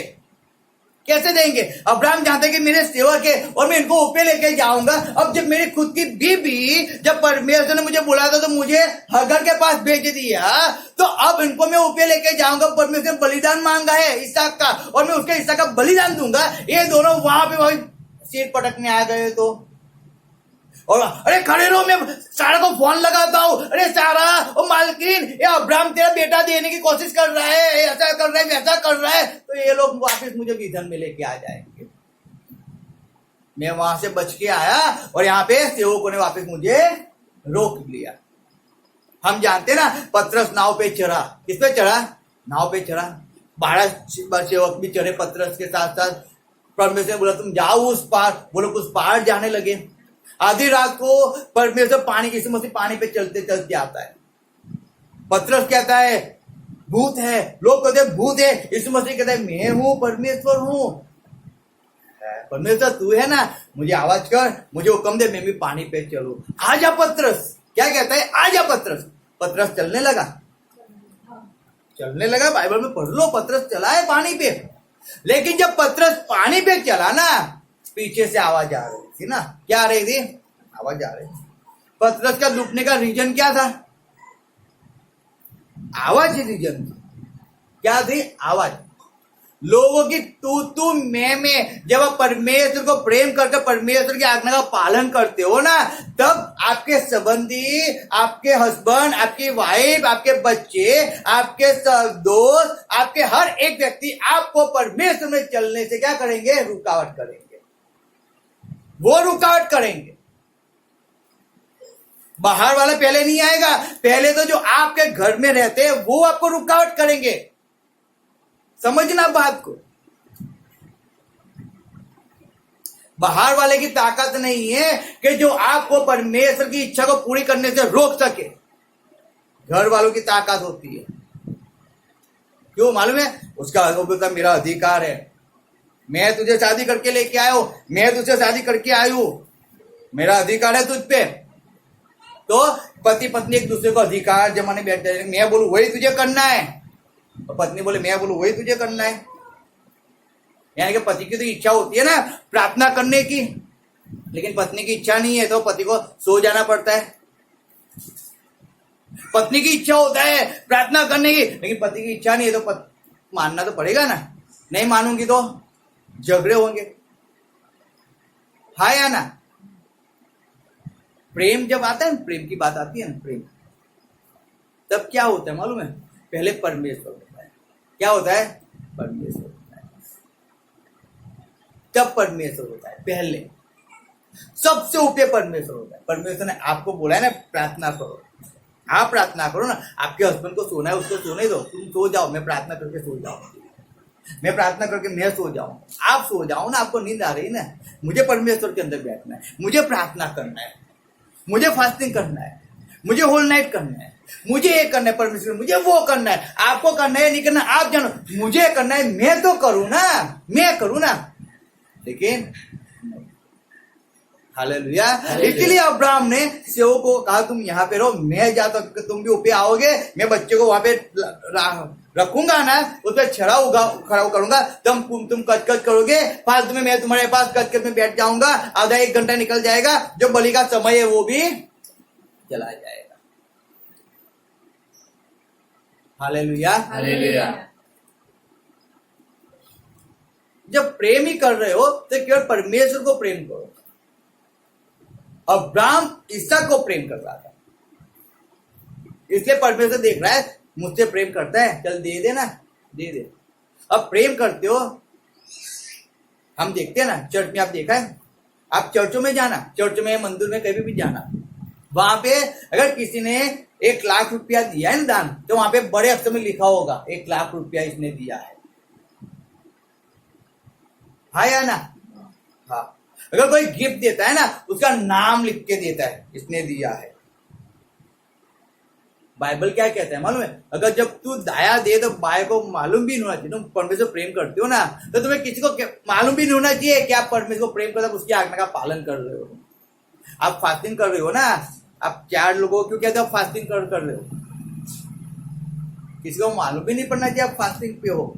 कैसे देंगे? अब्राहम जानते कि मेरे सेवक है और मैं इनको ऊपर लेके जाऊंगा। अब जब मेरी खुद की बीबी, जब परमेश्वर ने मुझे बुलाया था तो मुझे हगर के पास भेज दिया, तो अब इनको मैं ऊपर लेके जाऊंगा। परमेश्वर ने बलिदान मांगा है इसहाक का और मैं उसके इसहाक का बलिदान दूंगा। ये दोनों वहां पे वही सिर पटकने आ गए। तो और अरे खड़े रहो, मैं सारा को फोन लगाता हूँ, अरे सारा, ओ मालकिन, ये अब्राहम तेरा बेटा देने की कोशिश कर रहा है, ऐसा कर रहा है, वैसा कर रहा है। तो ये लोग वापस मुझे विधन में लेके आ जाएंगे। मैं वहां से बच के आया और यहाँ पे सेवकों ने वापस मुझे रोक लिया। हम जानते ना, पतरस नाव पे चढ़ा। किस पे चढ़ा? नाव पे चढ़ा। 12 सेवक भी चढ़े पतरस के साथ साथ। परमेश्वर ने बोला तुम जाओ उस पार। वो लोग उस पार जाने लगे। आधी रात को परमेश्वर पानी, यीशु मसीह पानी पे चलते चलते आता है। पतरस कहता है भूत है, लोग कहते हैं भूत है। यीशु मसीह कहता है मैं हूं, परमेश्वर हूं। परमेश्वर तू है ना, मुझे आवाज कर, मुझे हुक्म दे, मैं भी पानी पे चलूं। आजा पतरस। क्या कहता है? आजा पतरस। पतरस चलने लगा, चलने लगा। बाइबल में पढ़ लो, पतरस चला है पानी पे। लेकिन जब पतरस पानी पे चला ना, पीछे से आवाज आ रही थी ना। क्या आ रही थी? आवाज आ रही थी। पतरस का डूबने का रीजन क्या था? आवाज ही रीजन थी। क्या थी? आवाज। लोगों की तू मैं। जब आप परमेश्वर को प्रेम करके परमेश्वर की आज्ञा का पालन करते हो ना, तब आपके संबंधी, आपके हस्बैंड, आपकी वाइफ, आपके बच्चे, आपके दोस्त, आपके हर एक व्यक्ति आपको परमेश्वर में चलने से क्या करेंगे? रुकावट करेंगे। वो रुकावट करेंगे। बाहर वाला पहले नहीं आएगा, पहले तो जो आपके घर में रहते हैं वो आपको रुकावट करेंगे। समझना बात को। बाहर वाले की ताकत नहीं है कि जो आपको परमेश्वर की इच्छा को पूरी करने से रोक सके। घर वालों की ताकत होती है। क्यों मालूम है? उसका वो बोलता मेरा अधिकार है, मैं तुझे शादी करके लेके आया हूं, मैं तुझसे शादी करके आई हूं, मेरा अधिकार है तुझ पे। तो पति पत्नी एक दूसरे को अधिकार जमाने बैठ जाए, मैं बोलूं वही तुझे करना है, और पत्नी बोले मैं बोलूं वही तुझे करना है। यानी कि पति की तो इच्छा होती है ना प्रार्थना करने की, लेकिन पत्नी की इच्छा नहीं है तो पति को सो जाना पड़ता है। पत्नी की इच्छा होता है प्रार्थना करने की, लेकिन पति की इच्छा नहीं है तो मानना तो पड़ेगा ना। नहीं मानूंगी तो झगड़े होंगे, हाँ या ना। प्रेम जब आता है ना, प्रेम की बात आती है ना, प्रेम, तब क्या होता है मालूम है? पहले परमेश्वर होता है। क्या होता है? परमेश्वर होता है। तब परमेश्वर होता है, पहले सबसे ऊपर परमेश्वर होता है। परमेश्वर ने आपको बोला है ना प्रार्थना करो, आप प्रार्थना करो ना। आपके हस्बैंड को सोना है, उसको सोने दो, तुम सो जाओ, मैं प्रार्थना करके सो जाऊं, मैं प्रार्थना करके मैं सो जाऊं, आप सो जाओ ना। आपको नींद आ रही है ना, मुझे परमेश्वर के अंदर बैठना है, मुझे प्रार्थना करना है, मुझे फास्टिंग करना है, मुझे होल नाइट करना है, मुझे ये करना है, परमेश्वर मुझे वो करना है। आपको करना है नहीं करना आप जानो, मुझे करना है, मैं तो करूं ना, मैं करूं ना। लेकिन हालेलुया। इसलिए अब्राहम ने सेवक को कहा तुम यहाँ पे रहो, मैं जाता हूं, तुम भी ऊपर आओगे, मैं बच्चे को वहां पे रखूंगा ना, उस पर खड़ा करूंगा, तुम कचकच करोगे, फालतू में मैं तुम्हारे पास कचकच में बैठ जाऊंगा, आधा एक घंटा निकल जाएगा, जो बलि का समय है वो भी चला जाएगा। Hallelujah hallelujah. जब प्रेम ही कर रहे हो तो केवल परमेश्वर को प्रेम करो। अब्राहम इसहाक को प्रेम कर रहा था, इसलिए परमेश्वर देख रहा है मुझसे प्रेम करता है, चल दे दे ना, दे दे। अब प्रेम करते हो, हम देखते हैं ना चर्च में, आप देखा है, आप चर्चों में जाना, चर्च में मंदिर में कभी भी जाना, वहां पे अगर किसी ने 1 लाख रुपया दिया है ना दान, तो वहां पे बड़े अक्षर में लिखा होगा 1 लाख रुपया इसने दिया है, हाँ या ना? हाँ। अगर कोई गिफ्ट देता है ना, उसका नाम लिख के देता है, इसने दिया है। बाइबल क्या कहता है मालूम है? अगर जब तू दाया दे तो बाय को मालूम भी नहीं होना चाहिए। तुम परमेश्वर प्रेम करते हो ना, तो तुम्हें किसी को मालूम भी नहीं होना चाहिए कि आप परमेश्वर को प्रेम करते हो, उसकी आज्ञा का पालन कर रहे हो। आप फास्टिंग कर रहे हो ना, आप 4 लोगों क्यों कहते हो फास्टिंग कर रहे हो? किसी को मालूम भी नहीं पड़ना चाहिए आप फास्टिंग पे हो।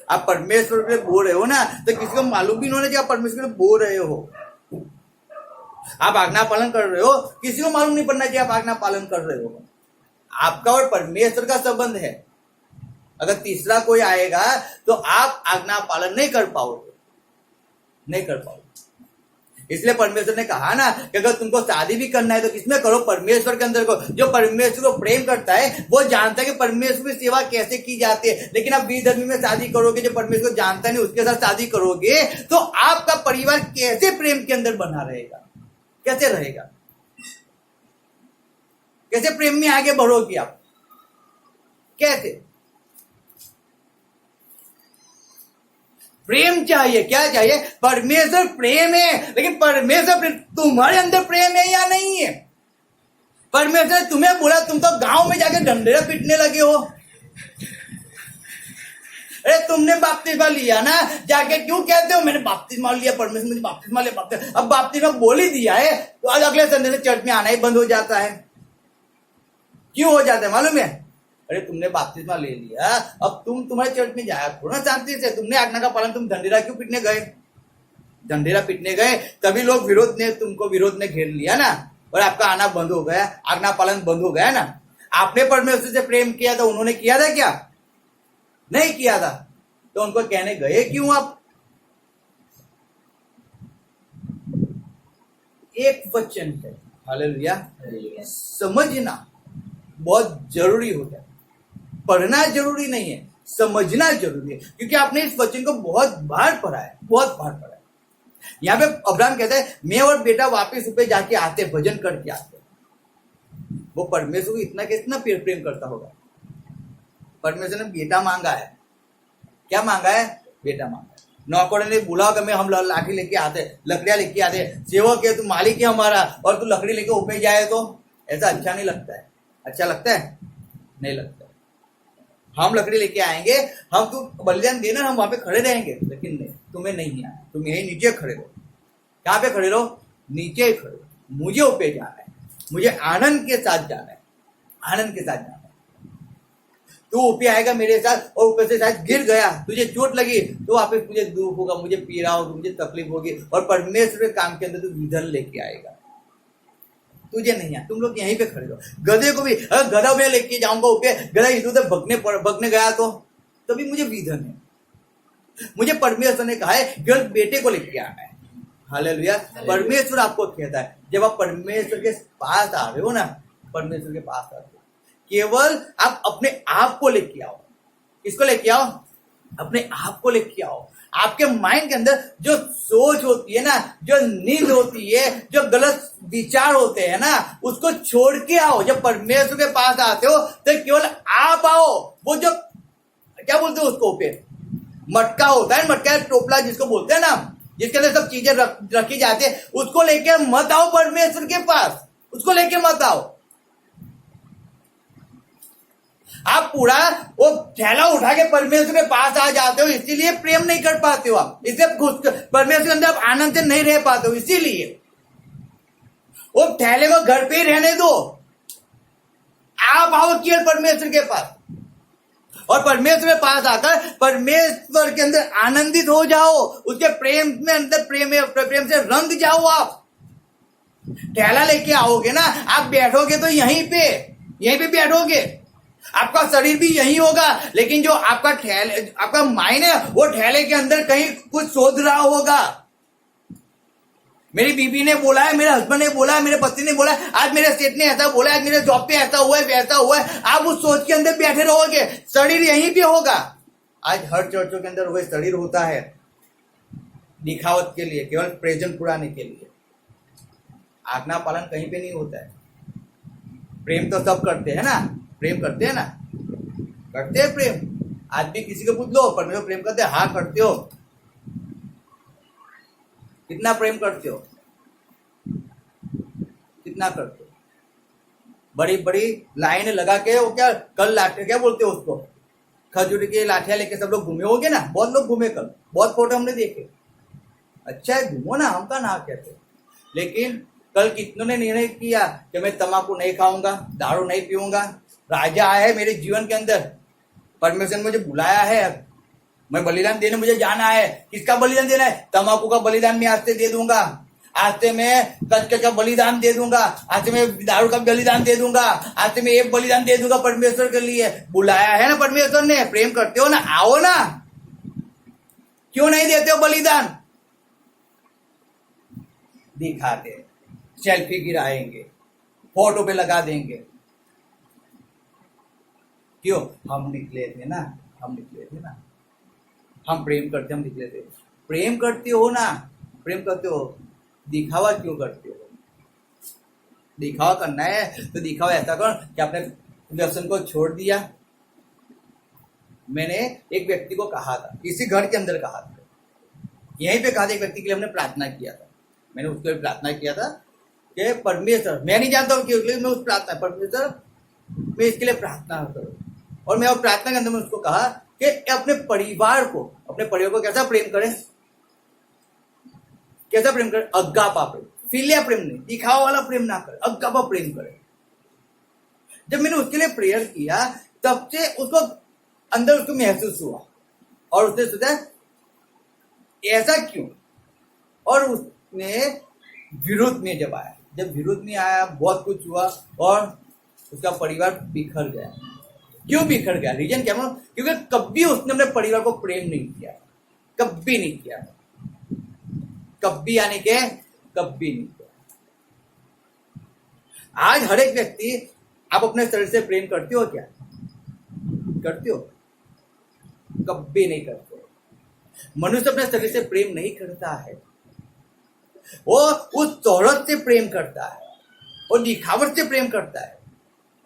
आप परमेश्वर पे बोल रहे हो ना, तो किसी को मालूम भी नहीं होना चाहिए आप परमेश्वर पे बोल रहे हो। आप आज्ञा पालन कर रहे हो, किसी को मालूम नहीं पड़ना चाहिए आप आज्ञा पालन कर रहे हो। आपका और परमेश्वर का संबंध है। अगर तीसरा कोई आएगा तो आप आज्ञा पालन नहीं कर पाओगे, नहीं कर पाओगे। इसलिए परमेश्वर ने कहा ना कि अगर तुमको शादी भी करना है तो किसमें करो? परमेश्वर के अंदर करो। जो परमेश्वर को प्रेम करता है वो जानता है कि परमेश्वर की सेवा कैसे की जाती है। लेकिन आप विधर्मी में शादी करोगे, जो परमेश्वर को जानता नहीं उसके साथ शादी करोगे, तो आपका परिवार कैसे प्रेम के अंदर बना रहेगा? कैसे रहेगा? कैसे प्रेम में आगे बढ़ोगे आप? कैसे? प्रेम चाहिए। क्या चाहिए? परमेश्वर प्रेम है, लेकिन परमेश्वर तुम्हारे अंदर प्रेम है या नहीं है? परमेश्वर ने तुम्हें बोला, तुम तो गांव में जाके डंडेरा पीटने लगे हो। अरे तुमने बपतिस्मा लिया ना, जाके क्यों कहते हो मैंने बपतिस्मा लिया, परमेश्वर मुझे बपतिस्मा लिया, बपतिस्मा। अब बपतिस्मा बोल ही दिया है तो आज अगले संडे से चर्च में आना ही बंद हो जाता है। क्यों हो जाता है मालूम है? अरे तुमने बपतिस्मा ले लिया, अब तुम्हारे चर्च में जाया थोड़ा शांति से, तुमने आज्ञा का पालन, तुम डंडेरा क्यों पीटने गए? डंडेरा पीटने गए तभी लोग तुमको विरोध ने घेर लिया ना, और आपका आना बंद हो गया, आज्ञा पालन बंद हो गया ना। आपने परमेश्वर से प्रेम किया था, उन्होंने किया था क्या? नहीं किया था, तो उनको कहने गए क्यों आप? एक वचन है, हालेलुया, समझना बहुत जरूरी होता है। पढ़ना जरूरी नहीं है, समझना जरूरी है, क्योंकि आपने इस वचन को बहुत बार पढ़ा है, बहुत बार पढ़ा है। यहाँ पे अब्राहम कहता है मैं और बेटा वापस ऊपर जाके आते, भजन करके आते। वो परमेश्वर को इतना कितना प्रेम करता होगा। परमेश्वर ने बेटा मांगा है। क्या मांगा है? बेटा मांगा है। नौकरों ने बुलाओ कि हम लाठी लेके आते, लकड़ियां लेके आते, सेवक है तू, मालिक है हमारा, और तू लकड़ी लेके ऊपर जाए तो ऐसा अच्छा नहीं लगता है। अच्छा लगता है? नहीं लगता। हम लकड़ी लेके आएंगे, हम तू बलिदान देना, हम वहां पे खड़े रहेंगे, लेकिन नहीं, तुम्हें नहीं आना, तुम यही नीचे खड़े रहो। कहाँ पे खड़े रहो? नीचे खड़े रहो। मुझे ऊपर जाना है, मुझे आनंद के साथ जाना है, आनंद के साथ जाना है। तू ऊपर आएगा मेरे साथ और ऊपर से शायद गिर गया, तुझे चोट लगी तो वापस मुझे दुख होगा, मुझे पीड़ा होगी, मुझे तकलीफ होगी, और परमेश्वर के काम के अंदर तू विधन लेके आएगा। तुझे नहीं है, तुम लोग यहीं पे खड़े रहो। गधे को भी अगर गधा में लेके जाऊंगा ऊपर, गधा इधर उधर भगने गया तो तभी मुझे विधन है। मुझे परमेश्वर ने कहा है केवल बेटे को लेके आना है। हालेलुया। परमेश्वर आपको कहता है जब आप परमेश्वर के पास आ रहे हो ना, परमेश्वर के पास आ रहे हो, केवल आप अपने आप को लेके आओ। किसको लेके आओ? अपने आप को लेके आओ। आपके माइंड के अंदर जो सोच होती है ना, जो नींद होती है, जो गलत विचार होते हैं ना, उसको छोड़ के आओ। जब परमेश्वर के पास आते हो तो केवल आप आओ। वो जो क्या बोलते हो उसको, पे मटका होता है, मटका टोपला जिसको बोलते हैं ना, जिसके अंदर सब चीजें रखी जाती है, उसको लेके मत आओ परमेश्वर के पास, उसको लेके मत आओ। आप पूरा वो थैला उठा के परमेश्वर के पास आ जाते हो, इसीलिए प्रेम नहीं कर पाते हो आप, इससे परमेश्वर के अंदर आप आनंद से नहीं रह पाते हो। इसीलिए वो थैले को घर पे ही रहने दो, आप आओ केवल परमेश्वर के पास, और परमेश्वर के पास आकर परमेश्वर के अंदर आनंदित हो जाओ, उसके प्रेम में अंदर प्रेम से रंग जाओ। आप थैला लेके आओगे ना, आप बैठोगे तो यहीं पे बैठोगे, आपका शरीर भी यही होगा, लेकिन जो आपका माइंड है वो ठेले के अंदर कहीं कुछ सोच रहा होगा। मेरी बीबी ने बोला है, मेरे हस्बैंड ने बोला है, मेरे पति ने बोला है, आज मेरे सेठ ने ऐसा बोला है, आज मेरे जॉब पे ऐसा हुआ है, वैसा हुआ है। आप उस सोच के अंदर बैठे रहोगे, शरीर यहीं पे होगा। आज हर चर्चों के अंदर वही शरीर होता है, दिखावट के लिए, केवल प्रेजेंट पुराने के लिए। आज्ञा पालन कहीं पे नहीं होता है। प्रेम तो सब करते हैं ना, प्रेम करते हैं ना, करते हैं प्रेम। आज भी किसी को पूछ लो परमेश्वर प्रेम करते हैं? हाँ करते हो। कितना प्रेम करते हो? कितना करते हो? बड़ी बड़ी लाइन लगा के वो क्या बोलते हो उसको, खजूर की लाठियां लेके सब लोग घूमे होगे ना, बहुत लोग घूमे कल, बहुत फोटो हमने देखे। अच्छा है, घूमो ना, हम का ना कहते। लेकिन कल कितनों ने निर्णय किया कि मैं तम्बाकू नहीं खाऊंगा, दारू नहीं पीऊंगा। राजा आया है मेरे जीवन के अंदर, परमेश्वर ने मुझे बुलाया है, मैं बलिदान देने मुझे जाना है। किसका बलिदान देना है? तम्बाकू का बलिदान मैं आज से दे दूंगा, आज से मैं कचकच का बलिदान दे दूंगा, आज से मैं दारू का बलिदान दे दूंगा, आज से मैं एक बलिदान दे दूंगा परमेश्वर के लिए। बुलाया है ना परमेश्वर ने। प्रेम करते हो ना, आओ ना। क्यों नहीं देते हो बलिदान? दिखाते, सेल्फी गिराएंगे, फोटो पे लगा देंगे। क्यों? हम निकले थे ना, हम प्रेम करते, हम निकले थे। प्रेम करते हो ना, प्रेम करते हो, दिखावा क्यों करते हो? दिखावा करना है तो दिखावा ऐसा करो कि आपने व्यसन को छोड़ दिया। मैंने एक व्यक्ति को कहा था, किसी घर के अंदर कहा था, यहीं पे कहा था, एक व्यक्ति के लिए हमने प्रार्थना किया था। मैंने उसके लिए प्रार्थना किया था कि परमेश्वर, मैं नहीं जानता हूँ क्यों, मैं उस प्रार्थना, परमेश्वर मैं इसके लिए प्रार्थना करूँ। और मैं प्रार्थना के अंदर में उसको कहा कि अपने परिवार को कैसा प्रेम करें, कैसा प्रेम करें? अगापा प्रेम, फिलिया प्रेम नहीं, दिखावा वाला प्रेम ना करे, अगापा प्रेम करे। जब मैंने उसके लिए प्रेयर किया तब से उसको अंदर उसको महसूस हुआ, और उसने सोचा ऐसा क्यों, और उसने विरोध में जब विरोध में आया, बहुत कुछ हुआ और उसका परिवार बिखर गया। क्यों बिखर गया? रीजन क्या? क्योंकि कभी उसने अपने परिवार को प्रेम नहीं किया, कभी नहीं किया, कभी यानी के कभी नहीं किया। आज हर एक व्यक्ति, आप अपने शरीर से प्रेम करते हो क्या? करते हो? कभी नहीं करते। मनुष्य अपने शरीर से प्रेम नहीं करता है, वो उस शोहरत से प्रेम करता है, वो दिखावट से प्रेम करता है,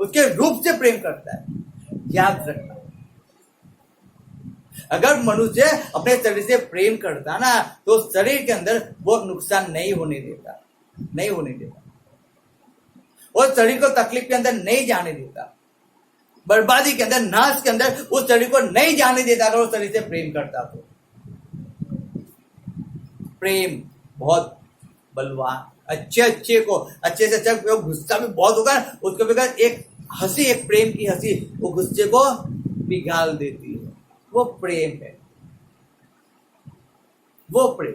उसके रूप से प्रेम करता है। याद रखना, अगर मनुष्य अपने शरीर से प्रेम करता ना तो शरीर के अंदर वो नुकसान नहीं होने देता, नहीं होने देता, और शरीर को तकलीफ के अंदर नहीं जाने देता, बर्बादी के अंदर, नाश के अंदर उस शरीर को नहीं जाने देता अगर वो शरीर से प्रेम करता तो। प्रेम बहुत बलवान, अच्छे को अच्छे से अच्छा, गुस्सा भी बहुत होगा उसको बगैर एक हंसी, एक प्रेम की हंसी वो गुस्से को पिघाल देती है। वो प्रेम है, वो प्रेम।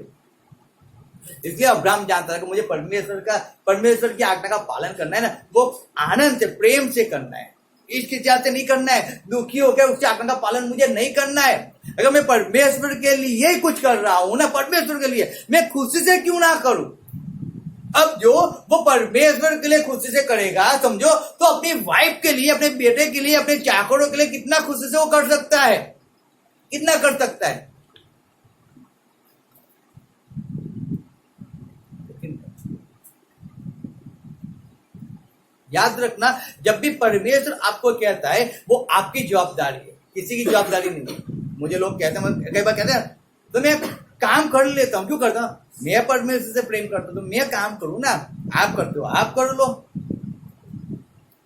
इसलिए अब्राहम जानता था कि मुझे परमेश्वर की आज्ञा का पालन करना है ना, वो आनंद से, प्रेम से करना है, इसके चाहते नहीं करना है, दुखी होकर उसकी आज्ञा का पालन मुझे नहीं करना है। अगर मैं परमेश्वर के लिए कुछ कर रहा हूं ना, परमेश्वर के लिए, मैं खुशी से क्यों ना करूं। अब जो वो परमेश्वर के लिए खुशी से करेगा, समझो, तो अपनी वाइफ के लिए, अपने बेटे के लिए, अपने चाकरों के लिए कितना खुशी से वो कर सकता है, कितना कर सकता है। याद रखना, जब भी परमेश्वर आपको कहता है वो आपकी जवाबदारी है, किसी की जवाबदारी नहीं है। मुझे लोग कहते हैं, कई बार कहते हैं तो मैं काम कर लेता हूं, क्यों करता हूं, मैं परमेश्वर से प्रेम करता हूं तो मैं काम करूं ना, आप करते हो आप कर लो,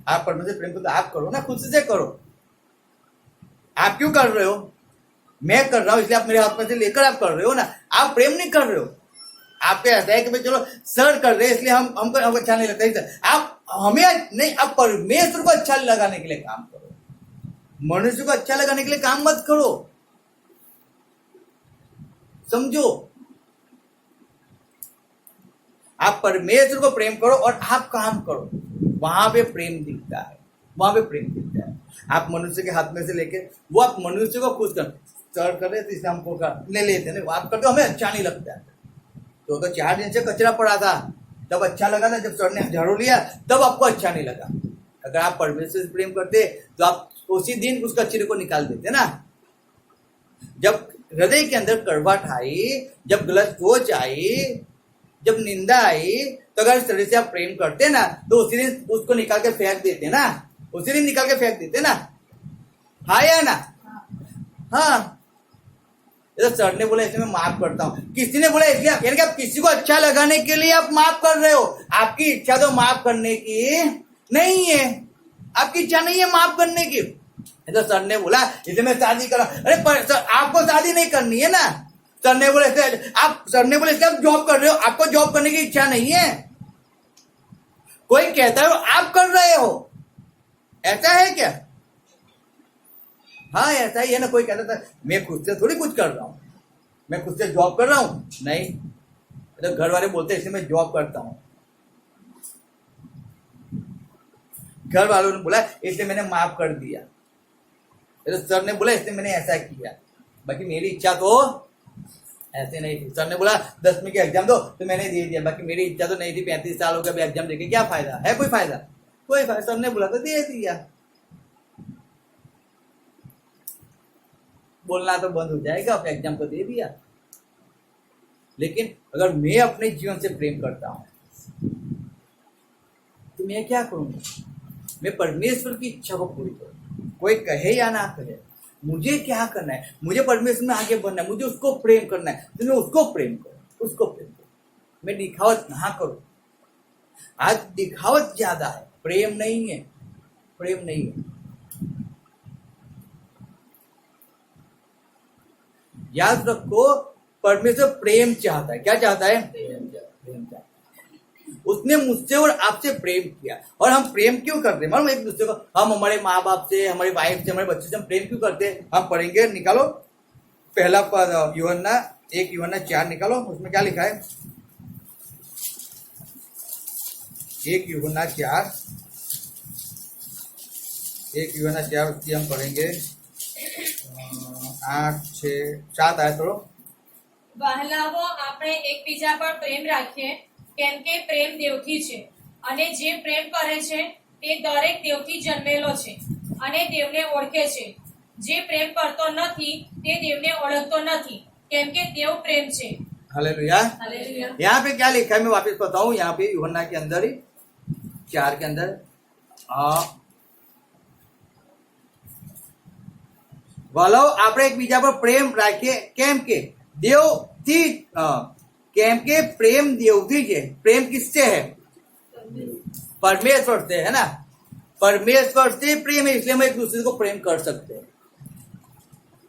आप परमेश्वर से प्रेम करते हो आप करो ना, खुद से करो। आप क्यों कर रहे हो, मैं कर रहा हूं इसलिए आप मेरे हाथ में से लेकर आप कर रहे हो ना, आप प्रेम नहीं कर रहे हो। आपको ऐसा है कि भाई चलो सर कर रहे हैं इसलिए हमको अच्छा नहीं लगता, आप हमें नहीं, आप परमेश्वर को अच्छा लगाने के लिए काम करो, मनुष्य को अच्छा लगाने के लिए काम मत करो, समझो। आप परमेश्वर को प्रेम करो और आप काम करो, वहां पे प्रेम दिखता है, वहां पे प्रेम दिखता है। आप मनुष्य के हाथ में से लेके वो आप मनुष्य को खुश कर, सर कर रहे थे हमको ले लेते हैं, आप करते हो हमें अच्छा नहीं लगता है। तो 4 दिन से कचरा पड़ा था तब अच्छा लगा था, जब सर ने झाड़ू लिया तब आपको अच्छा नहीं लगा। अगर आप परमेश्वर से प्रेम करते तो आप उसी दिन उस कचरे को निकाल देते ना। जब हृदय के अंदर कड़वाहट आई, जब गलत सोच आई, जब निंदा आई, तो अगर शरीर से आप प्रेम करते ना तो उसी दिन उसको निकाल के फेंक देते ना, उसी दिन निकाल के फेंक देते ना, हाँ या ना। हाँ, तो सर ने बोला इसलिए मैं माफ करता हूं, किसी ने बोला इसलिए, यानी कि आप किसी को अच्छा लगाने के लिए आप माफ कर रहे हो, आपकी इच्छा तो माफ करने की नहीं है, आपकी इच्छा नहीं है माफ करने की। तो सर ने बोला इसलिए मैं शादी करा, अरे पर सर आपको शादी नहीं करनी है ना, सर ने बोला इसलिए आप जॉब कर रहे हो, आपको जॉब करने की इच्छा नहीं है, कोई कहता है आप कर रहे हो, ऐसा है क्या। हाँ ऐसा ही है ना, कोई कहता था मैं खुद से थोड़ी कुछ कर रहा हूं, मैं खुद से जॉब कर रहा हूं, नहीं, तो घर वाले बोलते हैं इसलिए मैं जॉब करता हूं, घर वालों ने बोला इसलिए मैंने माफ कर दिया, तो सर ने बोला इसलिए मैंने ऐसा किया, बाकी मेरी इच्छा तो ऐसे नहीं थी। सर ने बोला 10वीं के एग्जाम दो तो मैंने दे दिया, बाकी मेरी इच्छा तो नहीं थी, 35 साल हो गया एग्जाम देके क्या फायदा है, कोई फायदा, कोई फायदा, सर ने बोला तो दे दिया। बोलना तो बंद हो जाएगा, अपने एग्जाम को दे दिया। लेकिन अगर मैं अपने जीवन से प्रेम करता हूं तो मैं क्या करूंगा, मैं परमेश्वर की इच्छा को पूरी करूं, कोई कहे या ना कहे, मुझे क्या करना है, मुझे परमेश्वर में आगे बढ़ना है, मुझे उसको प्रेम करना है, तो मैं उसको प्रेम करूं, उसको प्रेम करूं, मैं दिखावट ना करूं। आज दिखावट ज्यादा है, प्रेम नहीं है, प्रेम नहीं है। याद रखो, परमेश्वर प्रेम चाहता है, क्या चाहता है, प्रेम चाहता है। उसने मुझसे और आपसे प्रेम किया, और हम प्रेम क्यों करते हैं मालूम, एक दूसरे को, हम हमारे माँ बाप से, हमारी वाइफ से, हमारे बच्चे से हम प्रेम क्यों करते हैं। हम पढ़ेंगे, निकालो पहला यूहन्ना 1 यूहन्ना 4 निकालो, उसमें क्या लिखा है, 1 यूहन्ना 4 उसकी हम पढ़ेंगे 8 6 7 आए तो વહાલાઓ આપણે એકબીજા પર પ્રેમ રાખીએ, કેમ કે પ્રેમ દેવથી છે, અને જે પ્રેમ કરે છે તે દરેક દેવથી જન્મેલો છે અને દેવને ઓળખે છે. જે પ્રેમ કરતો નથી તે દેવને ઓળખતો નથી, કેમ કે દેવ પ્રેમ છે. हालेलुया। હાલેલુયા. यहाँ पे क्या लिखा है मैं वापस बताऊं, यहाँ पे यूहन्ना के अंदर ही 4 के अंदर વલો આપણે એકબીજા પર પ્રેમ રાખીએ કેમ કે દેવથી કેમ કે પ્રેમ દેવથી છે પ્રેમ કિસसे है परमेश्वर से है ना परमेश्वर से प्रेम है इसलिए हम एक दूसरे को प्रेम कर सकते हैं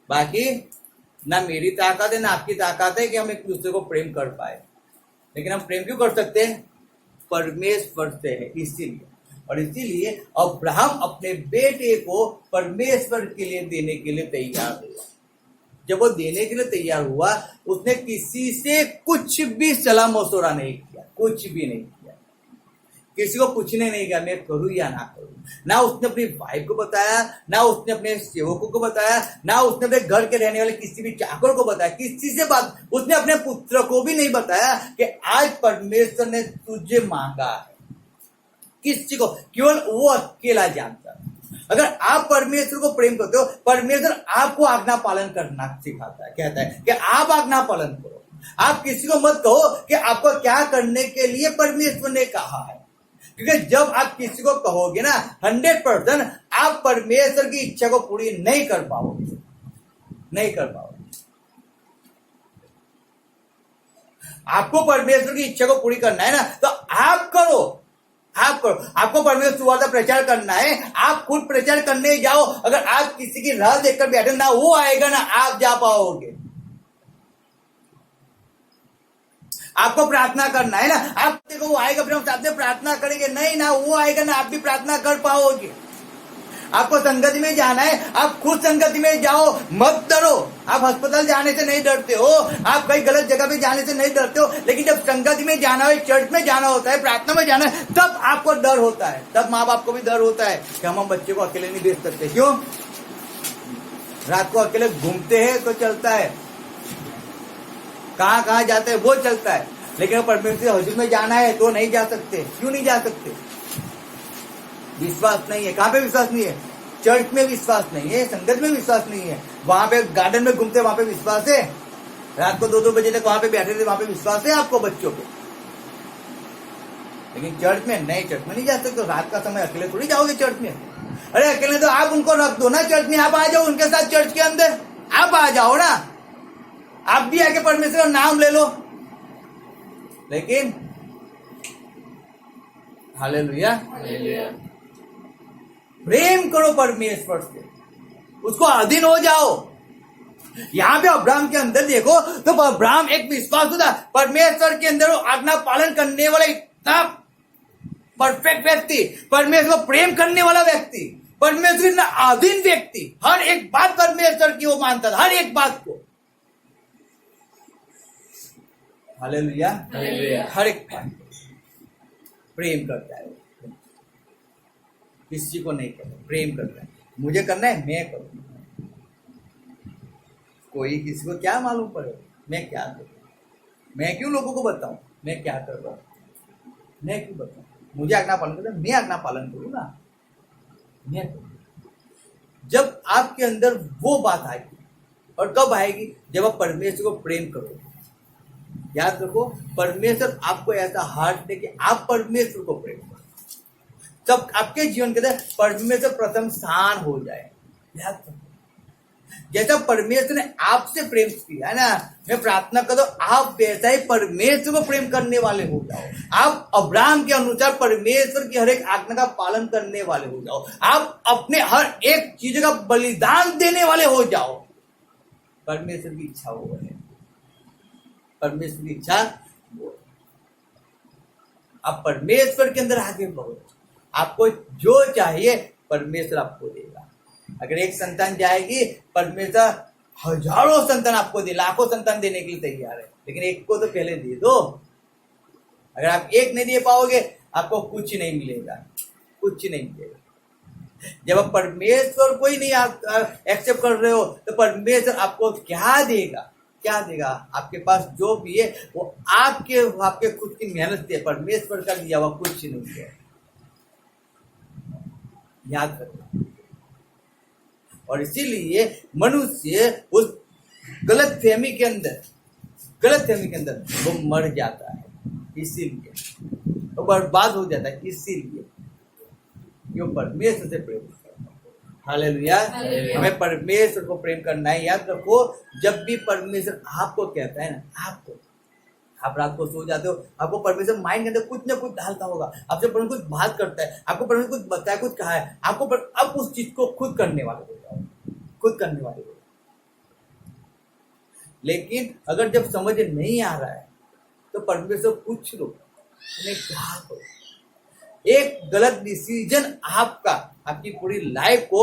बाकी ना मेरी ताकत है ना आपकी ताकत है कि हम एक दूसरे को प्रेम कर पाए लेकिन हम प्रेम क्यों कर सकते हैं परमेश्वर से है इसीलिए और इसीलिए अब्राहम अपने बेटे को परमेश्वर के लिए देने के लिए तैयार हुआ जब वो देने के लिए तैयार हुआ उसने किसी से कुछ भी सलाह मशवरा नहीं किया कुछ भी नहीं किया किसी को पूछने नहीं गया मैं करूं या ना करूं ना उसने अपनी वाइफ को बताया ना उसने अपने सेवकों को बताया ना उसने अपने घर के रहने वाले किसी भी चाकर को बताया किसी से बात उसने अपने पुत्र को भी नहीं बताया कि आज परमेश्वर ने तुझे मांगा है किसी को केवल वो अकेला जानता है अगर आप परमेश्वर को प्रेम करते हो परमेश्वर आपको आज्ञा पालन करना सिखाता है कहता है कि आप आज्ञा पालन करो आप किसी को मत कहो कि आपको क्या करने के लिए परमेश्वर ने कहा है क्योंकि जब आप किसी को कहोगे ना 100% आप परमेश्वर की इच्छा को पूरी नहीं कर पाओगे आपको परमेश्वर की इच्छा को पूरी करना है ना तो आप करो आपको परमेश्वर सुवार्ता प्रचार करना है आप खुद प्रचार करने जाओ अगर आप किसी की राह देखकर बैठे ना वो आएगा ना आप जा पाओगे आपको प्रार्थना करना है ना आप देखो वो आएगा फिर हम साथ में प्रार्थना करेंगे नहीं ना वो आएगा ना आप भी प्रार्थना कर पाओगे आपको संगति में जाना है आप खुद संगति में जाओ मत डरो आप अस्पताल जाने से नहीं डरते हो आप कहीं गलत जगह पे जाने से नहीं डरते हो लेकिन जब संगति में जाना है चर्च में जाना होता है प्रार्थना में जाना है तब आपको डर होता है तब माँ बाप को भी डर होता है कि हम बच्चे को अकेले नहीं भेज सकते क्यों रात को अकेले घूमते हैं तो चलता है कहाँ कहाँ जाते हैं वो चलता है लेकिन परमेश्वर हजूर में जाना है तो नहीं जा सकते क्यों नहीं जा सकते विश्वास नहीं है कहाँ पे विश्वास नहीं है चर्च में विश्वास नहीं है संगत में विश्वास नहीं है वहां पे गार्डन में घूमते वहां पे विश्वास है रात को 2-2 बजे तक वहां पे बैठे थे वहां पे विश्वास है आपको बच्चों पे लेकिन चर्च में नहीं चर्च में नहीं जा सकते रात का समय अकेले थोड़ी जाओगे चर्च में अरे अकेले तो आप उनको रख दो ना चर्च में आप आ जाओ उनके साथ चर्च के अंदर आप आ जाओ ना आप भी आके परमेश्वर का नाम ले लो लेकिन हालेलुया प्रेम करो परमेश्वर से उसको अधीन हो जाओ यहां पे अब्राहम के अंदर देखो तो अब्राहम एक विश्वास था परमेश्वर के अंदर आज्ञा पालन करने वाला इतना परफेक्ट व्यक्ति परमेश्वर को प्रेम करने वाला व्यक्ति परमेश्वर इतना अधीन व्यक्ति हर एक बात परमेश्वर की वो मानता था हर एक बात को हालेलुया हर एक बात प्रेम करता है किसी को नहीं करता प्रेम करता है मुझे करना है मैं करूँ कोई किसी को क्या मालूम पड़े मैं क्या करूँ मैं क्यों लोगों को बताऊं मैं क्या कर रहा हूँ मैं क्यों बताऊं मुझे आज्ञा पालन करना मैं आज्ञा पालन करूँ ना मैं करूँ जब आपके अंदर वो बात आएगी और कब आएगी जब आप परमेश्वर को प्रेम करोगे याद रखो परमेश्वर आपको ऐसा हार्ट दे कि आप परमेश्वर को प्रेम करो तब आपके जीवन के अंदर परमेश्वर प्रथम स्थान हो जाए याद रखो जैसा परमेश्वर ने आपसे प्रेम किया है ना मैं प्रार्थना करो आप वैसा ही परमेश्वर को प्रेम करने वाले हो जाओ आप अब्राहम के अनुसार परमेश्वर की हर एक आज्ञा का पालन करने वाले हो जाओ आप अपने हर एक चीज का बलिदान देने वाले हो जाओ परमेश्वर की इच्छा वो है परमेश्वर की इच्छा आप परमेश्वर के अंदर आगे बढ़ो आपको जो चाहिए परमेश्वर आपको देगा अगर एक संतान जाएगी परमेश्वर हजारों संतान आपको दे लाखों संतान देने के लिए तैयार है लेकिन एक को तो पहले दे दो अगर आप एक नहीं दे पाओगे आपको कुछ नहीं मिलेगा जब आप परमेश्वर को ही नहीं एक्सेप्ट कर रहे हो तो परमेश्वर आपको क्या देगा आपके पास जो भी है वो आपके खुद की मेहनत से परमेश्वर का दिया हुआ कुछ नहीं है याद रखना और इसीलिए मनुष्य उस गलत फहमी के अंदर वो मर जाता है इसीलिए वो बर्बाद हो जाता है इसीलिए वो परमेश्वर से प्रेम करता है हालेलुया। हालेलुया। हमें परमेश्वर को प्रेम करना है। याद रखो, जब भी परमेश्वर आपको कहता है ना, आपको, आप रात को सो जाते हो, आपको परमेश्वर माइंड के अंदर कुछ ना कुछ डालता होगा, आपसे परमेश्वर कुछ बात करता है, आपको परमेश्वर कुछ बताया, कुछ कहा है, आपको अब उस चीज को खुद करने वाले हो जाओ, खुद करने वाले हो जाओ। लेकिन अगर जब समझ नहीं आ रहा है तो परमेश्वर पूछ लो, तुम्हें क्या करो। एक गलत डिसीजन आपकी पूरी लाइफ को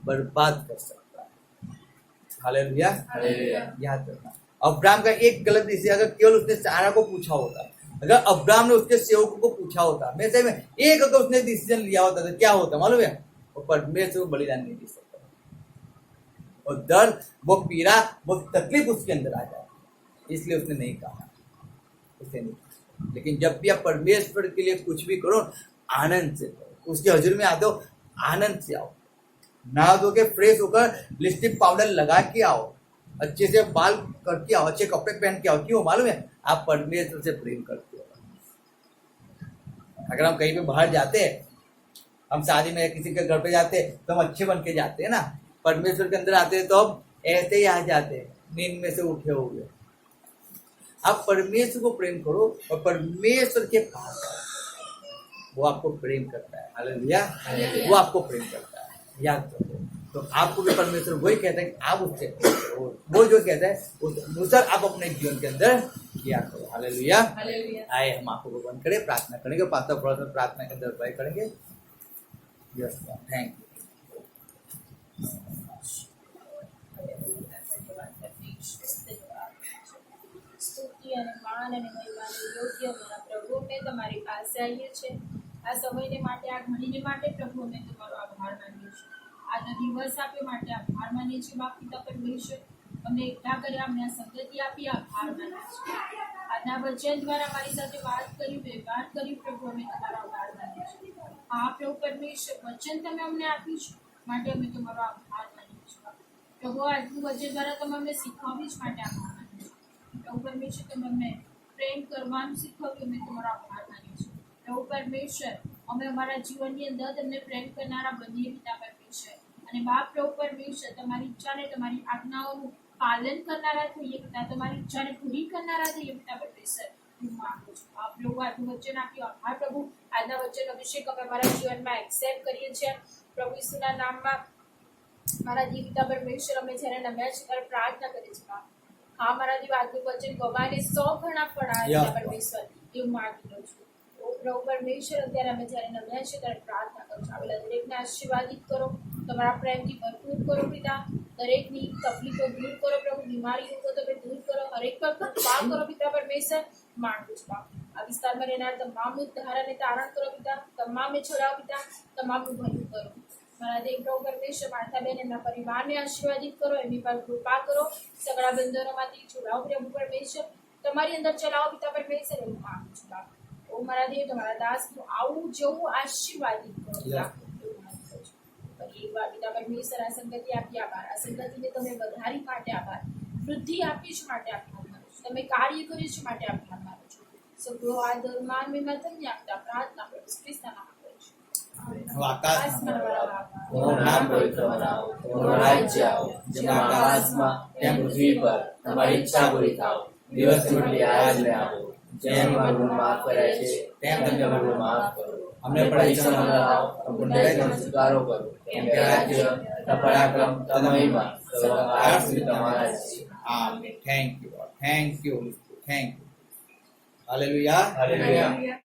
बर्बाद कर सकता है। हालेलुया। याद रखना, अब्राहम का एक गलत डिसीजन, अगर केवल उसने सारा को पूछा होता, अगर अब्राहम ने उसके सेवकों को पूछा होता, मैं सही में एक अगर उसने डिसीजन लिया होता तो क्या होता मालूम है? वो परमेश्वर को बलिदान नहीं दे सकता, और दर्द, वो पीड़ा, वो तकलीफ उसके अंदर आ जाए, इसलिए उसने नहीं कहा, उसने नहीं कहा। लेकिन जब भी आप परमेश्वर के लिए कुछ भी करो, आनंद से करो, उसके हजूर में आते हो, आनंद से आओ, नहा धो के फ्रेश होकर लिपस्टिक पाउडर लगा के आओ, अच्छे से बाल करके आओ, अच्छे कपड़े पहन के आओ। क्यों मालूम है? आप परमेश्वर से प्रेम करते हो। अगर हम कहीं पे बाहर जाते हैं, हम शादी में किसी के घर पे जाते हैं तो हम अच्छे बन के जाते हैं ना, परमेश्वर के अंदर आते हैं तो हम ऐसे ही आ जाते हैं, नींद में से उठे हुए। आप परमेश्वर को प्रेम करो और परमेश्वर के पास आओ, वो आपको प्रेम करता है। हालेलुया। वो आपको प्रेम करता है, याद रखो। तो आपको भी परमेश्वर वही कहता है कि आप उससे, वो जो कहता है उस अनुसार आप अपने जीवन के अंदर किया करो। हालेलुया। आए हम आंखों को बंद करें, प्रार्थना करेंगे, पास्टर थोड़ा सा प्रार्थना के अंदर प्रे करेंगे। Yes, thank you. સ્તુતિ અને માન અને મહિમાને યોગ્ય મારા પ્રભુ, અમે તમારી પાસે આવીએ છીએ આ સમયને માટે, આ ઘડીને માટે પ્રભુ અમે તમારો આભાર માનીએ છીએ। આજનો દિવસ આપ્યો માટે આભાર માનીએ છીએ બાપ પિતા પરમેશ્વર, અમને એકઠા કર્યા, અમને આ સંગતિ આપી, આભાર માનીએ છીએ। આજના વચન દ્વારા અમારી સાથે વાત કરી, વ્યવહાર કરી પ્રભુ, અમે તમારો આભાર માનીએ છીએ। હા પ્રભુ પરમેશ્વર, વચન તમે અમને આપ્યું છે માટે અમે તમારો આભાર માનીએ છીએ। પ્રભુ આજનું વચન દ્વારા તમે અમને શીખવ્યું છે માટે આભાર માનીએ છીએ। પ્રભુ પરમેશ્વર, તમે અમને પ્રેમ કરવાનું શીખવ્યું, અમે તમારો આભાર માનીએ છીએ। પ્રભુ પરમેશ્વર, અમે અમારા જીવનની અંદર તમને પ્રેમ કરનારા બનીએ પિતા પરમેશ્વર, અને બાપ પ્રભુ પરમેશ્વર, તમારી ઈચ્છાને, તમારી આજ્ઞાઓનું પાલન કરનારા થઈએ પિતા, તમારી ઈચ્છાને પૂરી કરનારા થઈએ પિતા પરમેશ્વર, હું માંગુ છું। આપ પ્રભુ આજનું વચન આપ્યું, આભાર પ્રભુ। આજના વચન અભિષેક અમે અમારા જીવનમાં એક્સેપ્ટ કરીએ છીએ પ્રભુ ઈસુના નામમાં। મારા દી પિતા પરમેશ્વર, અમે જ્યારે નમ્યા છીએ ત્યારે પ્રાર્થના કરીએ છીએ બાપ, હા મારા દી આજનું વચન ગવાને 100 ગણા પણ પિતા પરમેશ્વર, એવું માંગી લઉં છું। પ્રભુ પરમેશ્વર, અત્યારે અમે જ્યારે નમ્યા છીએ ત્યારે પ્રાર્થના કરું છું, આવેલા દરેકને આશીર્વાદિત કરો, તમારા પ્રેમથી ભરપૂર કરો પિતા, દરેકની તકલીફો દૂર કરો પ્રભુ, બીમારીઓ તમે દૂર કરો, હરેક પર કૃપા કરો પિતા પરમેશ્વર, માંગુ છું બાપ। આ વિસ્તારમાં રહેનાર તમામનું ધારાને તારણ કરો પિતા, તમામને છોડાવો પિતા, તમામનું ભલું કરો મારા દેવ પ્રભુ પરમેશ્વર। માર્થાબેન, એમના પરિવારને આશીર્વાદિત કરો, એમની પર કૃપા કરો, સગળા બંધનોમાંથી છોડાવો પ્રભુ પરમેશ્વર, તમારી અંદર ચલાવો પિતા પરમેશ્વર, એવું માંગુ છું બાપ। ઓ મારા દેવ, તમારા દાસનું આવું જવું આશીર્વાદિત કરો પિતા, એવું માંગુ છું। એક વાર પિતા પરમેશ્વર, આ સંગતિ આપી આભાર, આ સંગતિને તમે વધારી માટે આભાર, વૃદ્ધિ આપી છે માટે આભાર માનું છું, તમે કાર્ય કર્યું છે માટે આભાર માનું છું। સગળો આદર માન મહિમા તમને આપતા પ્રાર્થના પ્રભુ ખ્રિસ્તના નામમાં કરું છું। આકાશમાં તમારું નામ પવિત્ર બનાવો, તમારું રાજ્ય આવો, જેમ આકાશમાં તેમ પૃથ્વી પર તમારી ઈચ્છા પૂરી થાવ। દિવસની રોટલી આજને આપો, જેમ અમારું માફ કરે છે તેમ તમે અમારું માફ કરો, અમને પરીક્ષામાં ન લાવો, પણ પુણ્યનો સ્વીકારો કરો, કેમ કે રાજ્ય, પરાક્રમ, મહિમા સર્વકાળ સુધી તમારા જ છે। Amen. Thank you, thank you, thank you. Hallelujah. Hallelujah.